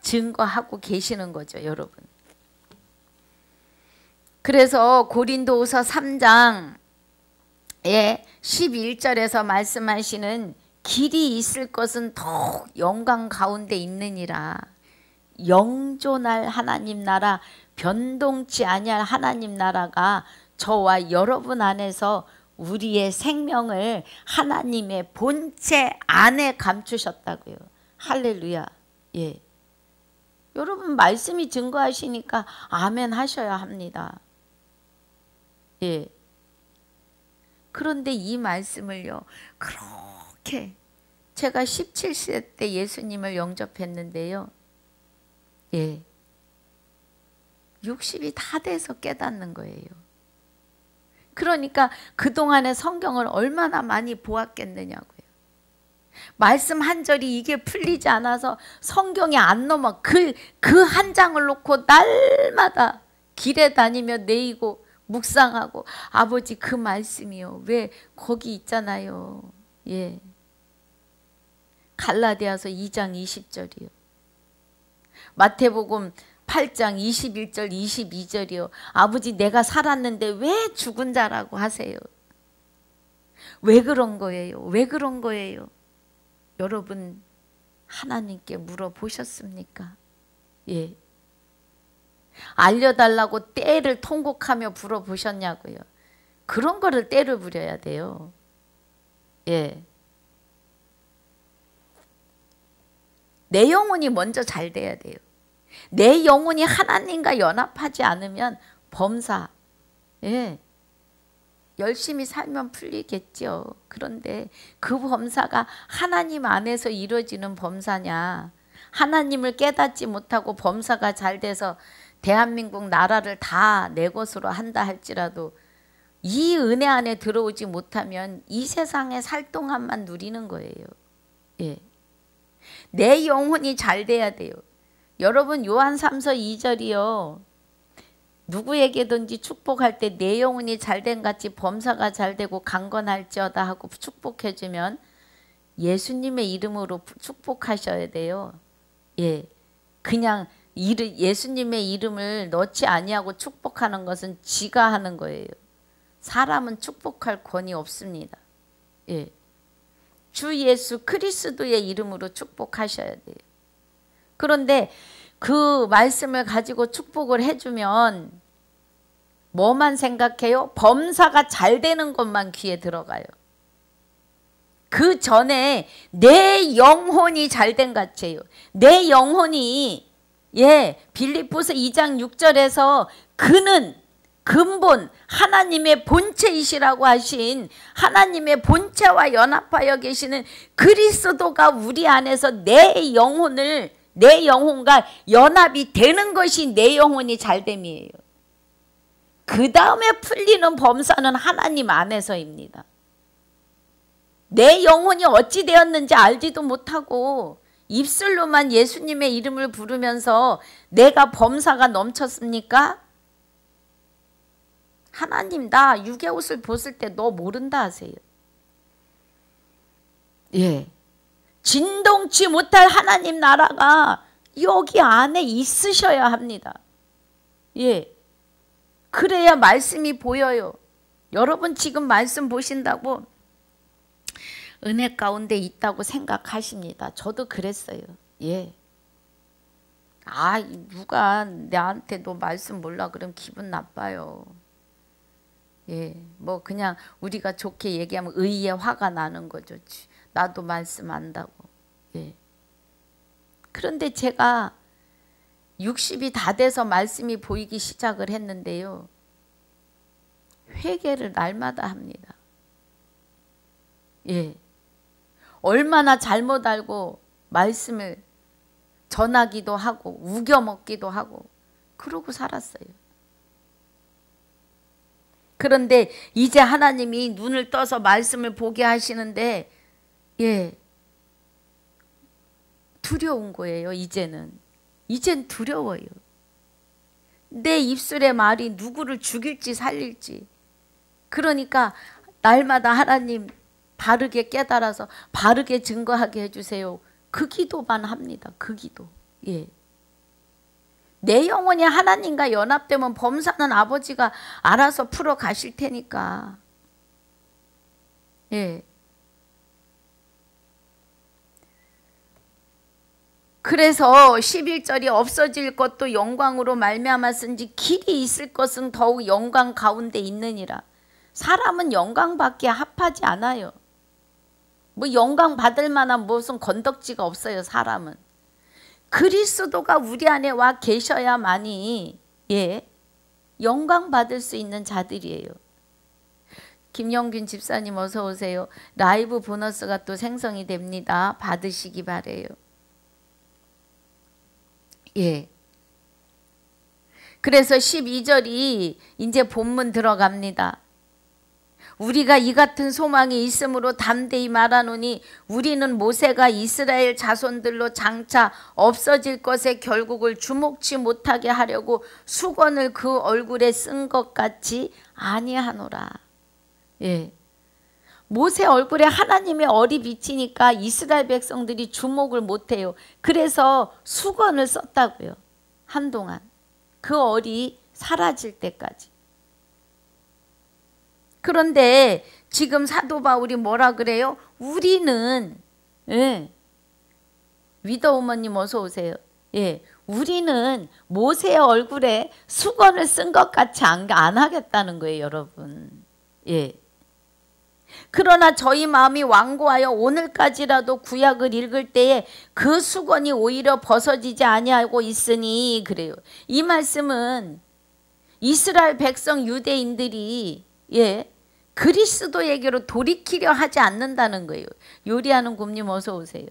증거하고 계시는 거죠, 여러분. 그래서 고린도후서 3장에 11절에서 말씀하시는 길이 있을 것은 더욱 영광 가운데 있느니라. 영존할 하나님 나라, 변동치 아니할 하나님 나라가 저와 여러분 안에서 우리의 생명을 하나님의 본체 안에 감추셨다고요. 할렐루야. 예. 여러분 말씀이 증거하시니까 아멘 하셔야 합니다. 예. 그런데 이 말씀을요, 그렇게 제가 17세 때 예수님을 영접했는데요. 예. 60이 다 돼서 깨닫는 거예요. 그러니까 그동안에 성경을 얼마나 많이 보았겠느냐고요. 말씀 한 절이 이게 풀리지 않아서 성경이 안 넘어. 그 한 장을 놓고 날마다 길에 다니며 내이고 묵상하고, 아버지 그 말씀이요, 왜 거기 있잖아요. 예. 갈라디아서 2장 20절이요. 마태복음 8장 21절 22절이요. 아버지 내가 살았는데 왜 죽은 자라고 하세요? 왜 그런 거예요? 왜 그런 거예요? 여러분 하나님께 물어보셨습니까? 예. 알려달라고 때를 통곡하며 물어보셨냐고요. 그런 거를 때를 부려야 돼요. 예. 내 영혼이 먼저 잘 돼야 돼요. 내 영혼이 하나님과 연합하지 않으면 범사, 예, 열심히 살면 풀리겠죠. 그런데 그 범사가 하나님 안에서 이루어지는 범사냐, 하나님을 깨닫지 못하고 범사가 잘 돼서 대한민국 나라를 다 내 것으로 한다 할지라도 이 은혜 안에 들어오지 못하면 이 세상에 살 동안만 누리는 거예요. 예. 내 영혼이 잘 돼야 돼요. 여러분 요한 3서 2절이요. 누구에게든지 축복할 때 내 영혼이 잘된 같이 범사가 잘되고 강건할지어다 하고 축복해주면 예수님의 이름으로 축복하셔야 돼요. 예, 그냥 예수님의 이름을 넣지 아니하고 축복하는 것은 지가 하는 거예요. 사람은 축복할 권위 없습니다. 예, 주 예수 그리스도의 이름으로 축복하셔야 돼요. 그런데 그 말씀을 가지고 축복을 해주면 뭐만 생각해요? 범사가 잘 되는 것만 귀에 들어가요. 그 전에 내 영혼이 잘된 같이요. 내 영혼이, 예, 빌립보서 2장 6절에서 그는 근본 하나님의 본체이시라고 하신 하나님의 본체와 연합하여 계시는 그리스도가 우리 안에서 내 영혼과 연합이 되는 것이 내 영혼이 잘됨이에요. 그 다음에 풀리는 범사는 하나님 안에서입니다. 내 영혼이 어찌 되었는지 알지도 못하고 입술로만 예수님의 이름을 부르면서 내가 범사가 넘쳤습니까? 하나님 나 육의 옷을 벗을 때 너 모른다 하세요. 예, 진동치 못할 하나님 나라가 여기 안에 있으셔야 합니다. 예, 그래야 말씀이 보여요. 여러분 지금 말씀 보신다고 은혜 가운데 있다고 생각하십니다. 저도 그랬어요. 예. 아, 누가 나한테 너 말씀 몰라 그러면 기분 나빠요. 예, 뭐 그냥 우리가 좋게 얘기하면 의에 화가 나는 거죠. 나도 말씀 안다고. 예. 그런데 제가 60이 다 돼서 말씀이 보이기 시작을 했는데요. 회개를 날마다 합니다. 예. 얼마나 잘못 알고 말씀을 전하기도 하고 우겨먹기도 하고 그러고 살았어요. 그런데 이제 하나님이 눈을 떠서 말씀을 보게 하시는데, 예, 두려운 거예요. 이제는 두려워요. 내 입술의 말이 누구를 죽일지 살릴지. 그러니까 날마다 하나님 바르게 깨달아서 바르게 증거하게 해주세요. 그 기도만 합니다. 그 기도. 예. 내 영혼이 하나님과 연합되면 범사는 아버지가 알아서 풀어 가실 테니까. 예. 그래서 11절이 없어질 것도 영광으로 말미암았은지 길이 있을 것은 더욱 영광 가운데 있느니라. 사람은 영광받기에 합하지 않아요. 뭐 영광 받을 만한 무슨 건덕지가 없어요. 사람은. 그리스도가 우리 안에 와 계셔야만이 영광 받을 수 있는 자들이에요. 김영균 집사님 어서 오세요. 라이브 보너스가 또 생성이 됩니다. 받으시기 바래요. 예. 그래서 12절이 이제 본문 들어갑니다. 우리가 이 같은 소망이 있으므로 담대히 말하노니 우리는 모세가 이스라엘 자손들로 장차 없어질 것의 결국을 주목치 못하게 하려고 수건을 그 얼굴에 쓴 것 같이 아니하노라. 예. 모세 얼굴에 하나님의 얼이 비치니까 이스라엘 백성들이 주목을 못해요. 그래서 수건을 썼다고요. 한동안. 그 얼이 사라질 때까지. 그런데 지금 사도 바울이 뭐라 그래요? 우리는 위더우먼님 어서 오세요. 예, 우리는 모세의 얼굴에 수건을 쓴 것 같이 안 하겠다는 거예요, 여러분. 예. 그러나 저희 마음이 완고하여 오늘까지라도 구약을 읽을 때에 그 수건이 오히려 벗어지지 아니하고 있으니 그래요. 이 말씀은 이스라엘 백성 유대인들이 그리스도에게로 돌이키려 하지 않는다는 거예요. 요리하는 곰님 어서 오세요.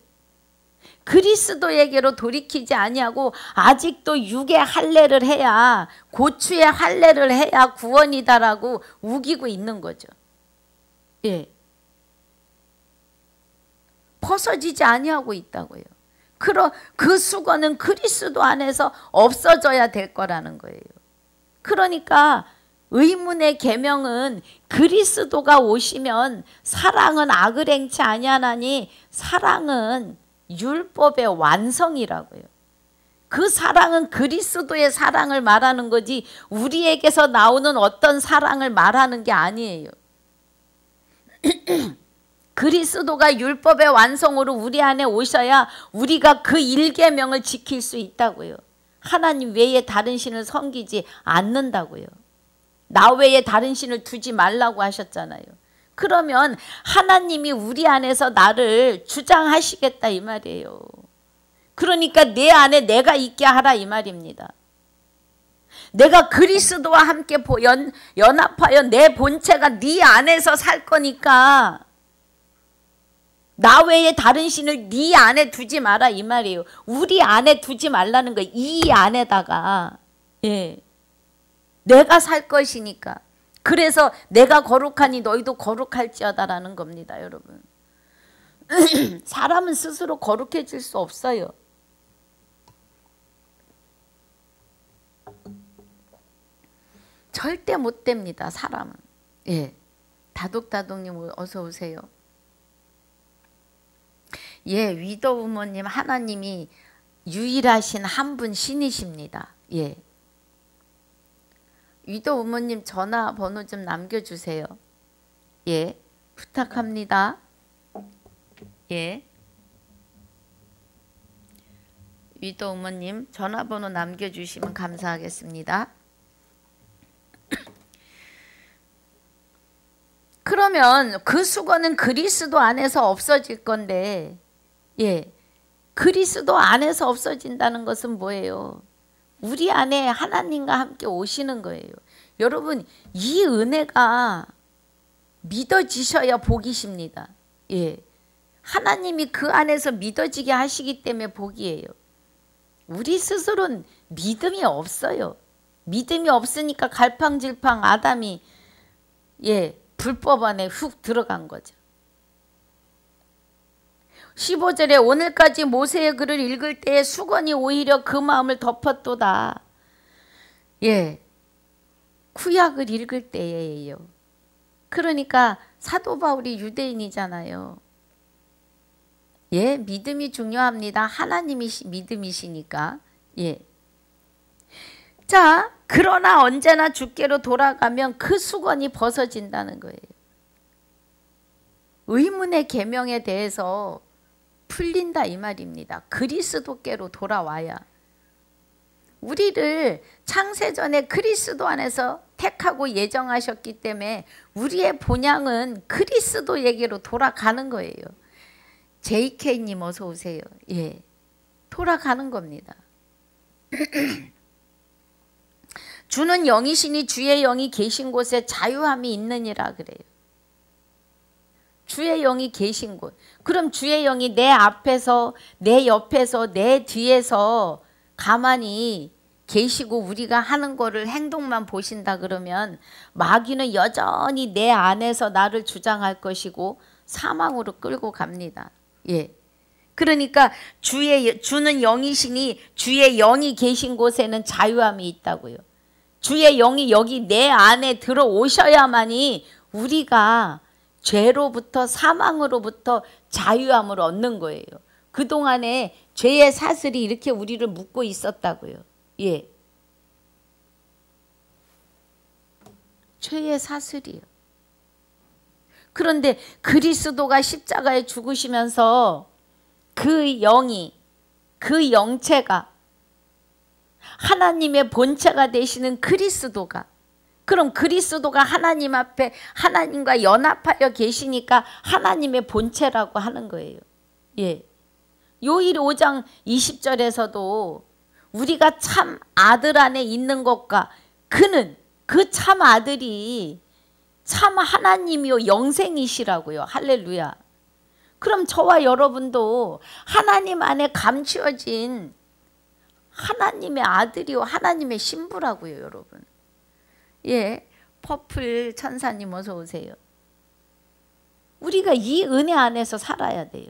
그리스도에게로 돌이키지 아니하고 아직도 육의 할례를 해야 고추의 할례를 해야 구원이다라고 우기고 있는 거죠. 예. 벗어지지 아니하고 있다고요. 그 수건은 그리스도 안에서 없어져야 될 거라는 거예요. 그러니까 의문의 계명은 그리스도가 오시면 사랑은 악을 행치 아니하나니 사랑은 율법의 완성이라고요. 그 사랑은 그리스도의 사랑을 말하는 거지 우리에게서 나오는 어떤 사랑을 말하는 게 아니에요. 그리스도가 율법의 완성으로 우리 안에 오셔야 우리가 그 일계명을 지킬 수 있다고요. 하나님 외에 다른 신을 섬기지 않는다고요. 나 외에 다른 신을 두지 말라고 하셨잖아요. 그러면 하나님이 우리 안에서 나를 주장하시겠다 이 말이에요. 그러니까 내 안에 내가 있게 하라 이 말입니다. 내가 그리스도와 함께 연합하여 내 본체가 네 안에서 살 거니까 나 외에 다른 신을 네 안에 두지 마라 이 말이에요. 우리 안에 두지 말라는 거예요. 이 안에다가 내가 살 것이니까. 그래서 내가 거룩하니 너희도 거룩할지어다라는 겁니다, 여러분. 사람은 스스로 거룩해질 수 없어요. 절대 못 됩니다, 사람은. 예. 다독다독님 어서 오세요. 예, 위도우모님 하나님이 유일하신 한 분 신이십니다. 예. 위도우모님 전화번호 좀 남겨주세요. 예, 부탁합니다. 예. 위도우모님 전화번호 남겨주시면 감사하겠습니다. 그러면 그 수건은 그리스도 안에서 없어질 건데 그리스도 안에서 없어진다는 것은 뭐예요? 우리 안에 하나님과 함께 오시는 거예요. 여러분 이 은혜가 믿어지셔야 복이십니다. 하나님이 그 안에서 믿어지게 하시기 때문에 복이에요. 우리 스스로는 믿음이 없어요. 믿음이 없으니까 갈팡질팡 아담이 불법 안에 훅 들어간 거죠. 15절에 오늘까지 모세의 글을 읽을 때에 수건이 오히려 그 마음을 덮었도다. 구약을 읽을 때예요. 그러니까 사도 바울이 유대인이잖아요. 예, 믿음이 중요합니다. 하나님이 믿음이시니까. 예. 자, 그러나 언제나 주께로 돌아가면 그 수건이 벗어진다는 거예요. 의문의 계명에 대해서 풀린다 이 말입니다. 그리스도께로 돌아와야. 우리를 창세전에 그리스도 안에서 택하고 예정하셨기 때문에 우리의 본향은 그리스도에게로 돌아가는 거예요. JK님 어서 오세요. 예, 돌아가는 겁니다. 주는 영이시니 주의 영이 계신 곳에 자유함이 있느니라 그래요. 주의 영이 계신 곳. 그럼 주의 영이 내 앞에서, 내 옆에서, 내 뒤에서 가만히 계시고 우리가 하는 거를 행동만 보신다 그러면 마귀는 여전히 내 안에서 나를 주장할 것이고 사망으로 끌고 갑니다. 예. 그러니까 주는 영이시니 주의 영이 계신 곳에는 자유함이 있다고요. 주의 영이 여기 내 안에 들어오셔야만이 우리가 죄로부터 사망으로부터 자유함을 얻는 거예요. 그동안에 죄의 사슬이 이렇게 우리를 묶고 있었다고요. 예. 죄의 사슬이요. 그런데 그리스도가 십자가에 죽으시면서 그 영이, 그 영체가 하나님의 본체가 되시는 그리스도가, 그럼 그리스도가 하나님 앞에 하나님과 연합하여 계시니까 하나님의 본체라고 하는 거예요. 예. 요일 5장 20절에서도 우리가 참 아들 안에 있는 것과 그는 그 참 아들이 참 하나님이요 영생이시라고요. 할렐루야. 그럼 저와 여러분도 하나님 안에 감추어진 하나님의 아들이요 하나님의 신부라고요, 여러분. 예, 퍼플 천사님 어서 오세요. 우리가 이 은혜 안에서 살아야 돼요.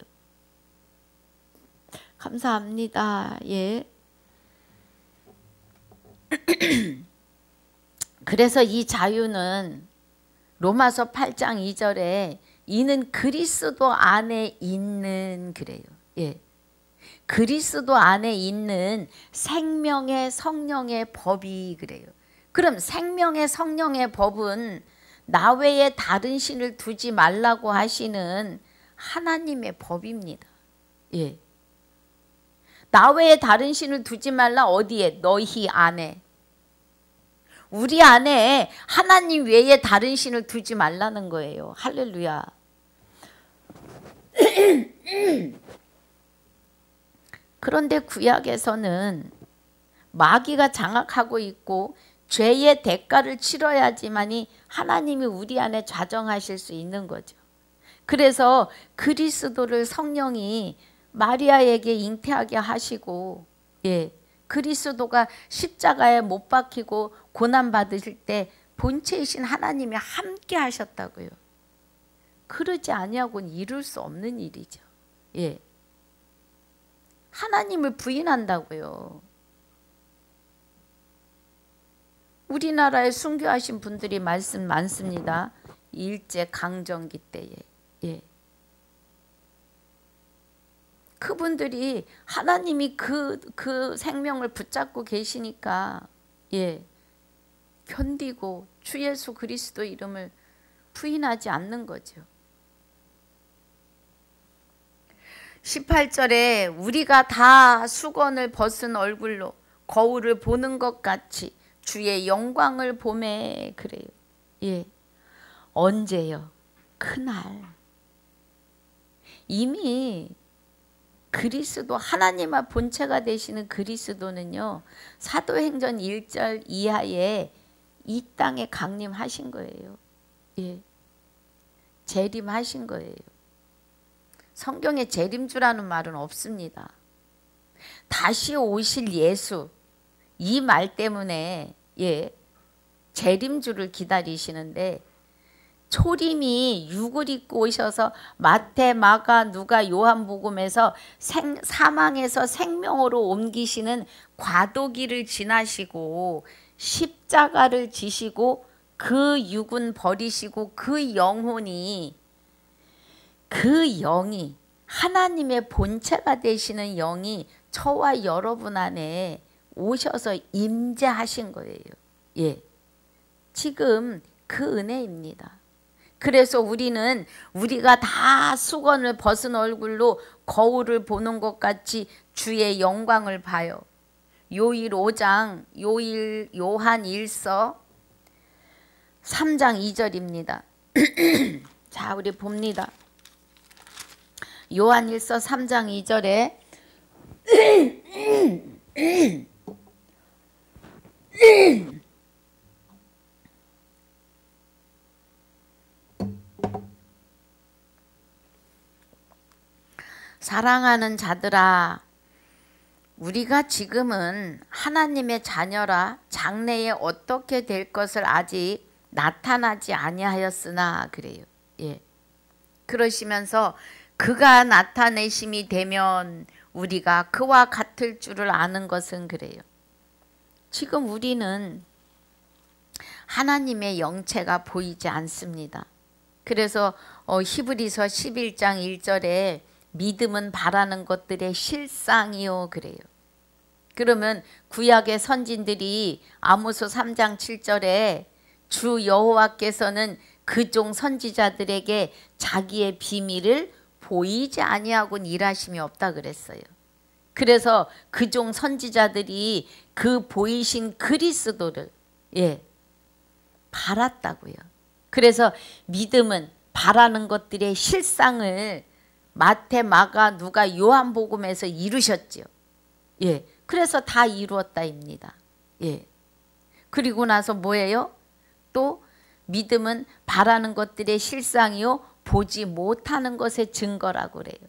감사합니다. 예. 그래서 이 자유는 로마서 8장 2절에 이는 그리스도 안에 있는 그래요. 예. 그리스도 안에 있는 생명의 성령의 법이 그래요. 그럼 생명의 성령의 법은 나 외에 다른 신을 두지 말라고 하시는 하나님의 법입니다. 예. 나 외에 다른 신을 두지 말라 어디에? 너희 안에. 우리 안에 하나님 외에 다른 신을 두지 말라는 거예요. 할렐루야. 그런데 구약에서는 마귀가 장악하고 있고 죄의 대가를 치러야지만이 하나님이 우리 안에 좌정하실 수 있는 거죠. 그래서 그리스도를 성령이 마리아에게 잉태하게 하시고, 예, 그리스도가 십자가에 못 박히고 고난 받으실 때 본체이신 하나님이 함께 하셨다고요. 그러지 아니하고는 이룰 수 없는 일이죠. 예, 하나님을 부인한다고요. 우리나라에 순교하신 분들이 말씀 많습니다. 일제 강점기 때에. 예. 그분들이 하나님이 그 생명을 붙잡고 계시니까 예, 견디고 주 예수 그리스도 이름을 부인하지 않는 거죠. 18절에 우리가 다 수건을 벗은 얼굴로 거울을 보는 것 같이 주의 영광을 보매 그래요. 예, 언제요? 그날. 이미 그리스도 하나님의 본체가 되시는 그리스도는요. 사도행전 1절 이하에 이 땅에 강림하신 거예요. 예, 재림하신 거예요. 성경에 재림주라는 말은 없습니다. 다시 오실 예수 이 말 때문에 예, 재림주를 기다리시는데 초림이 육을 입고 오셔서 마태, 마가, 누가, 요한복음에서 사망에서 생명으로 옮기시는 과도기를 지나시고 십자가를 지시고 그 육은 버리시고 그 영혼이 그 영이 하나님의 본체가 되시는 영이 저와 여러분 안에 오셔서 임재하신 거예요. 예. 지금 그 은혜입니다. 그래서 우리는 우리가 다 수건을 벗은 얼굴로 거울을 보는 것 같이 주의 영광을 봐요. 요일 5장, 요한 1서 3장 2절입니다. 자, 우리 봅니다. 요한 1서 3장 2절에 사랑하는 자들아, 우리가 지금은 하나님의 자녀라 장래에 어떻게 될 것을 아직 나타나지 아니하였으나 그래요. 예. 그러시면서 그가 나타내심이 되면 우리가 그와 같을 줄을 아는 것은 그래요. 지금 우리는 하나님의 영체가 보이지 않습니다. 그래서 히브리서 11장 1절에 믿음은 바라는 것들의 실상이요 그래요. 그러면 구약의 선진들이 아모스 3장 7절에 주 여호와께서는 그 종 선지자들에게 자기의 비밀을 보이지 아니하고는 일하심이 없다 그랬어요. 그래서 그 종 선지자들이 그 보이신 그리스도를 바랐다고요. 그래서 믿음은 바라는 것들의 실상을 마태, 마가, 누가, 요한복음에서 이루셨죠. 예. 그래서 다 이루었다입니다. 예. 그리고 나서 뭐예요? 또 믿음은 바라는 것들의 실상이요 보지 못하는 것의 증거라고 그래요.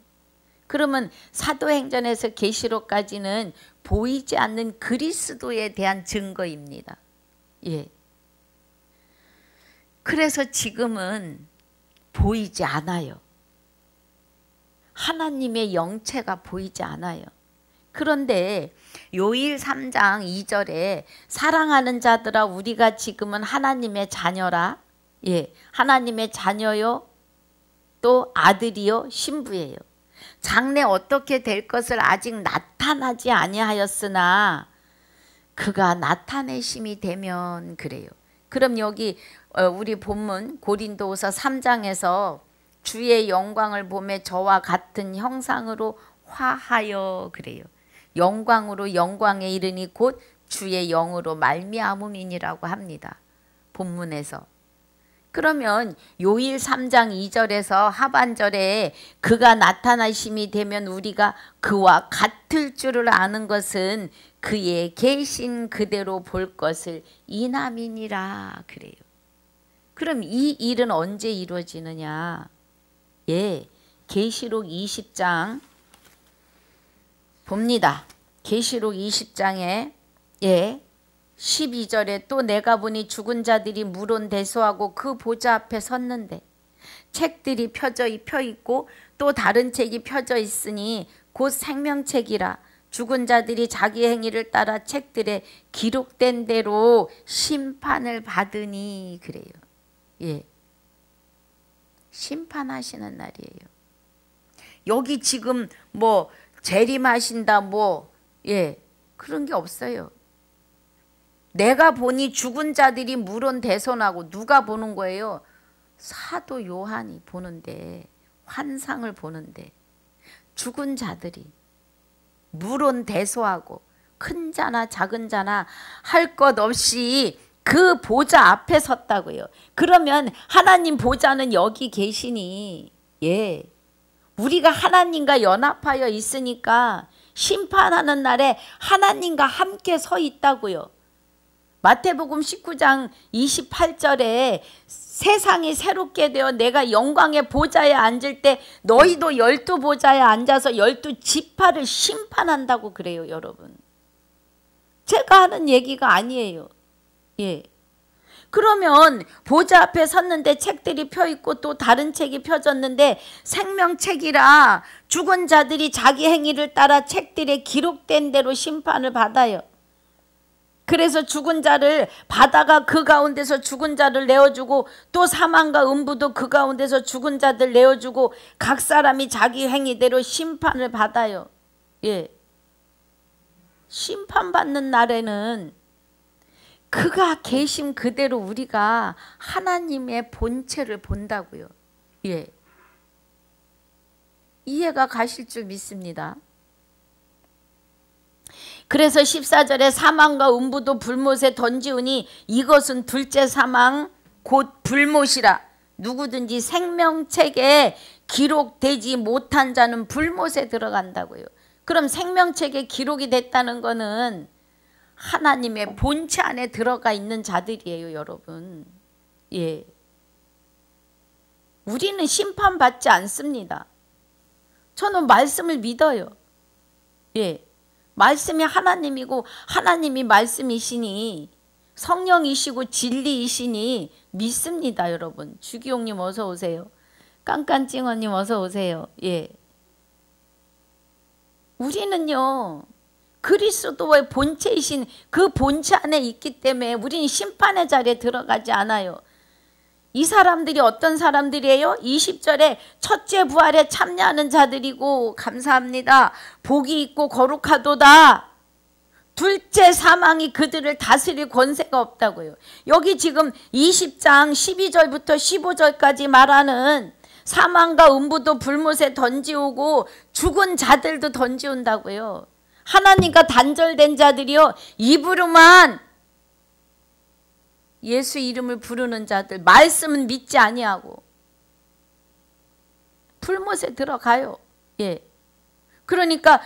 그러면 사도행전에서 계시록까지는 보이지 않는 그리스도에 대한 증거입니다. 예. 그래서 지금은 보이지 않아요. 하나님의 영체가 보이지 않아요. 그런데 요일 3장 2절에 사랑하는 자들아 우리가 지금은 하나님의 자녀라. 예, 하나님의 자녀요. 또 아들이요. 신부예요. 장래 어떻게 될 것을 아직 나타나지 아니하였으나 그가 나타내심이 되면 그래요. 그럼 여기 우리 본문 고린도후서 3장에서 주의 영광을 보매 저와 같은 형상으로 화하여 그래요. 영광으로 영광에 이르니 곧 주의 영으로 말미암음이니라고 합니다. 본문에서. 그러면 요일 3장 2절에서 하반절에 그가 나타나심이 되면 우리가 그와 같을 줄을 아는 것은 그의 계신 그대로 볼 것을 이남이니라 그래요. 그럼 이 일은 언제 이루어지느냐? 예, 계시록 20장 봅니다. 계시록 20장에 12절에 또 내가 보니 죽은 자들이 물온대소하고 그 보좌 앞에 섰는데 책들이 펴 있고 또 다른 책이 펴져 있으니 곧 생명책이라 죽은 자들이 자기 행위를 따라 책들에 기록된 대로 심판을 받으니 그래요. 예, 심판하시는 날이에요. 여기 지금 뭐 재림하신다 그런 게 없어요. 내가 보니 죽은 자들이 물온대손하고 누가 보는 거예요? 사도 요한이 보는데, 환상을 보는데 죽은 자들이 물온대소하고 큰 자나 작은 자나 할 것 없이 그 보좌 앞에 섰다고요. 그러면 하나님 보좌는 여기 계시니 우리가 하나님과 연합하여 있으니까 심판하는 날에 하나님과 함께 서 있다고요. 마태복음 19장 28절에 세상이 새롭게 되어 내가 영광의 보좌에 앉을 때 너희도 12보좌에 앉아서 12지파를 심판한다고 그래요. 여러분, 제가 하는 얘기가 아니에요. 예. 그러면 보좌 앞에 섰는데 책들이 펴있고 또 다른 책이 펴졌는데 생명책이라 죽은 자들이 자기 행위를 따라 책들에 기록된 대로 심판을 받아요. 그래서 죽은 자를 바다가 그 가운데서 죽은 자를 내어주고 또 사망과 음부도 그 가운데서 죽은 자들 내어주고 각 사람이 자기 행위대로 심판을 받아요. 예. 심판받는 날에는 그가 계심 그대로 우리가 하나님의 본체를 본다고요. 예. 이해가 가실 줄 믿습니다. 그래서 14절에 사망과 음부도 불못에 던지우니 이것은 둘째 사망 곧 불못이라. 누구든지 생명책에 기록되지 못한 자는 불못에 들어간다고요. 그럼 생명책에 기록이 됐다는 거는 하나님의 본체 안에 들어가 있는 자들이에요, 여러분. 예. 우리는 심판받지 않습니다. 저는 말씀을 믿어요. 예. 말씀이 하나님이고 하나님이 말씀이시니 성령이시고 진리이시니 믿습니다, 여러분. 주기용님 어서 오세요. 깐깐찡어님 어서 오세요. 예. 우리는요, 그리스도의 본체이신 그 본체 안에 있기 때문에 우리는 심판의 자리에 들어가지 않아요. 이 사람들이 어떤 사람들이에요? 20절에 첫째 부활에 참여하는 자들이고 감사합니다. 복이 있고 거룩하도다. 둘째 사망이 그들을 다스릴 권세가 없다고요. 여기 지금 20장 12절부터 15절까지 말하는 사망과 음부도 불못에 던지우고 죽은 자들도 던지운다고요. 하나님과 단절된 자들이요, 입으로만 예수 이름을 부르는 자들, 말씀은 믿지 아니하고 불못에 들어가요. 예. 그러니까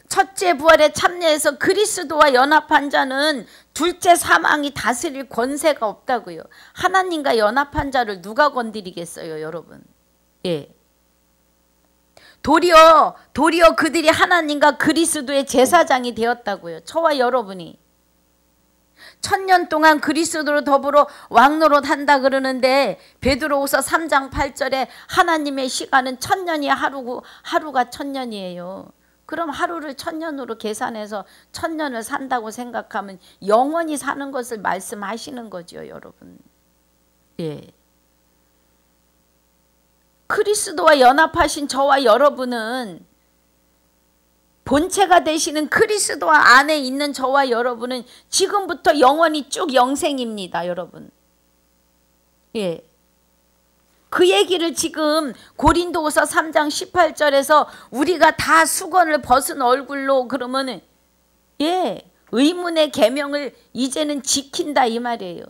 첫째 부활에 참여해서 그리스도와 연합한 자는 둘째 사망이 다스릴 권세가 없다고요. 하나님과 연합한 자를 누가 건드리겠어요, 여러분? 예. 도리어 그들이 하나님과 그리스도의 제사장이 되었다고요. 저와 여러분이 1000년 동안 그리스도로 더불어 왕노릇 한다 그러는데 베드로후서 3장 8절에 하나님의 시간은 1000년이 하루가 1000년이에요. 그럼 하루를 1000년으로 계산해서 1000년을 산다고 생각하면 영원히 사는 것을 말씀하시는 거죠, 여러분. 예. 그리스도와 연합하신 저와 여러분은, 본체가 되시는 그리스도 안에 있는 저와 여러분은 지금부터 영원히 쭉 영생입니다, 여러분. 예. 그 얘기를 지금 고린도후서 3장 18절에서 우리가 다 수건을 벗은 얼굴로 그러면은, 예, 의문의 계명을 이제는 지킨다 이 말이에요.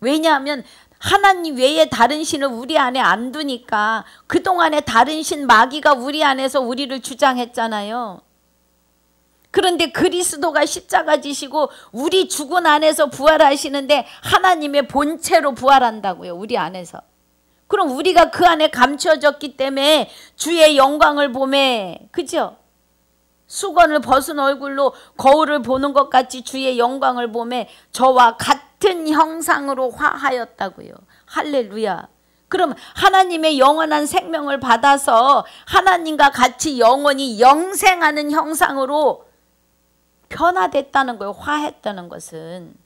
왜냐하면 하나님 외에 다른 신을 우리 안에 안 두니까. 그동안에 다른 신 마귀가 우리 안에서 우리를 주장했잖아요. 그런데 그리스도가 십자가 지시고 우리 죽은 안에서 부활하시는데 하나님의 본체로 부활한다고요, 우리 안에서. 그럼 우리가 그 안에 감춰졌기 때문에 주의 영광을 보매, 그죠? 수건을 벗은 얼굴로 거울을 보는 것 같이 주의 영광을 보매 저와 같은 형상으로 화하였다고요. 할렐루야. 그럼 하나님의 영원한 생명을 받아서 하나님과 같이 영원히 영생하는 형상으로 변화됐다는 거예요. 화했다는 것은.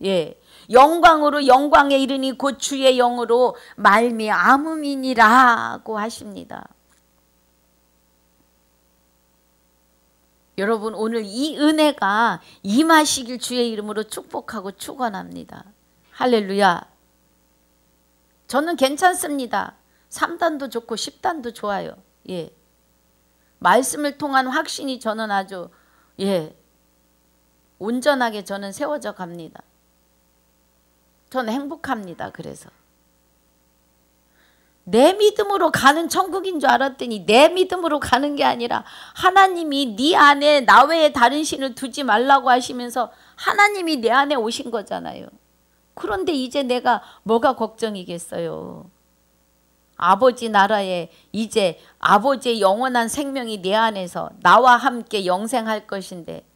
예. 영광으로 영광에 이르니 곧 주의 영으로 말미암음이니라고 하십니다. 여러분, 오늘 이 은혜가 임하시길 주의 이름으로 축복하고 축원합니다. 할렐루야. 저는 괜찮습니다. 3단도 좋고 10단도 좋아요. 예. 말씀을 통한 확신이 저는 아주, 예, 온전하게 저는 세워져 갑니다. 저는 행복합니다. 그래서 내 믿음으로 가는 천국인 줄 알았더니 내 믿음으로 가는 게 아니라 하나님이 네 안에 나 외에 다른 신을 두지 말라고 하시면서 하나님이 내 안에 오신 거잖아요. 그런데 이제 내가 뭐가 걱정이겠어요. 아버지 나라에 이제 아버지의 영원한 생명이 내 안에서 나와 함께 영생할 것인데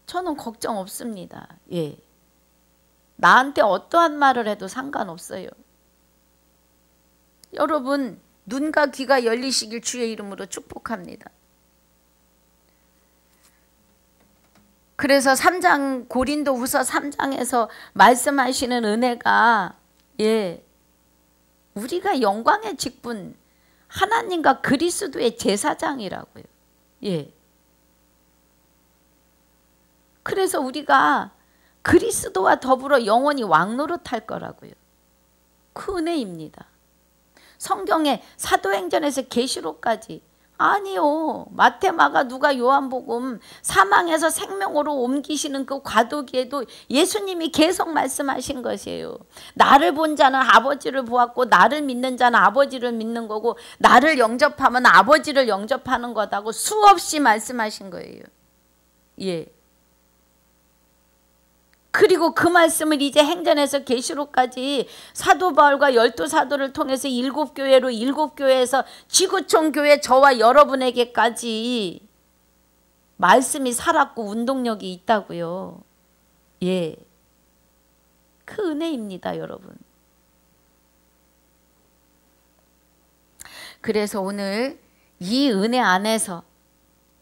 저는 걱정 없습니다. 예. 나한테 어떠한 말을 해도 상관없어요. 여러분, 눈과 귀가 열리시길 주의 이름으로 축복합니다. 그래서 3장 고린도후서 3장에서 말씀하시는 은혜가 우리가 영광의 직분 하나님과 그리스도의 제사장이라고요. 그래서 우리가 그리스도와 더불어 영원히 왕노릇할 거라고요. 그 은혜입니다. 성경에 사도행전에서 계시록까지 아니요. 마태, 마가, 누가, 요한복음 사망에서 생명으로 옮기시는 그 과도기에도 예수님이 계속 말씀하신 것이에요. 나를 본 자는 아버지를 보았고 나를 믿는 자는 아버지를 믿는 거고 나를 영접하면 아버지를 영접하는 거다고 수없이 말씀하신 거예요. 그리고 그 말씀을 이제 행전에서 계시록까지 사도 바울과 12사도를 통해서 7교회로 7교회에서 지구촌 교회 저와 여러분에게까지 말씀이 살았고 운동력이 있다고요. 그 은혜입니다, 여러분. 그래서 오늘 이 은혜 안에서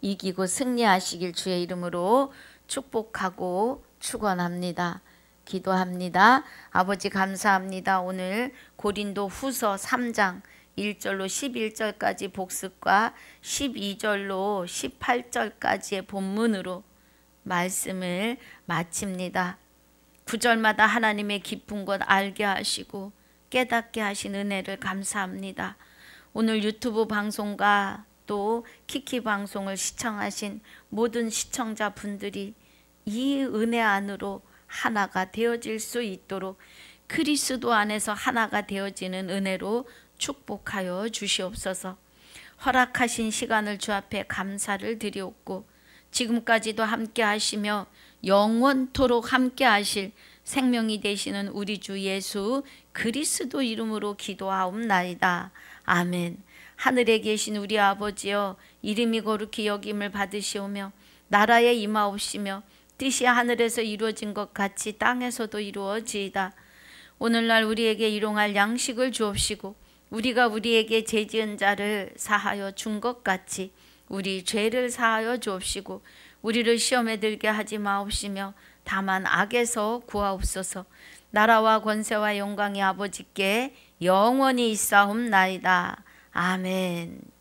이기고 승리하시길 주의 이름으로 축복하고 축원합니다. 기도합니다. 아버지 감사합니다. 오늘 고린도 후서 3장 1절로 11절까지 복습과 12절로 18절까지의 본문으로 말씀을 마칩니다. 9절마다 하나님의 깊은 것 알게 하시고 깨닫게 하신 은혜를 감사합니다. 오늘 유튜브 방송과 또 키키 방송을 시청하신 모든 시청자분들이 이 은혜 안으로 하나가 되어질 수 있도록 그리스도 안에서 하나가 되어지는 은혜로 축복하여 주시옵소서. 허락하신 시간을 주 앞에 감사를 드리옵고 지금까지도 함께 하시며 영원토록 함께 하실 생명이 되시는 우리 주 예수 그리스도 이름으로 기도하옵나이다. 아멘. 하늘에 계신 우리 아버지여, 이름이 거룩히 여김을 받으시오며 나라에 임하옵시며 뜻이 하늘에서 이루어진 것 같이 땅에서도 이루어지이다. 오늘날 우리에게 일용할 양식을 주옵시고 우리가 우리에게 죄지은 자를 사하여 준 것 같이 우리 죄를 사하여 주옵시고 우리를 시험에 들게 하지 마옵시며 다만 악에서 구하옵소서. 나라와 권세와 영광이 아버지께 영원히 있사옵나이다. 아멘.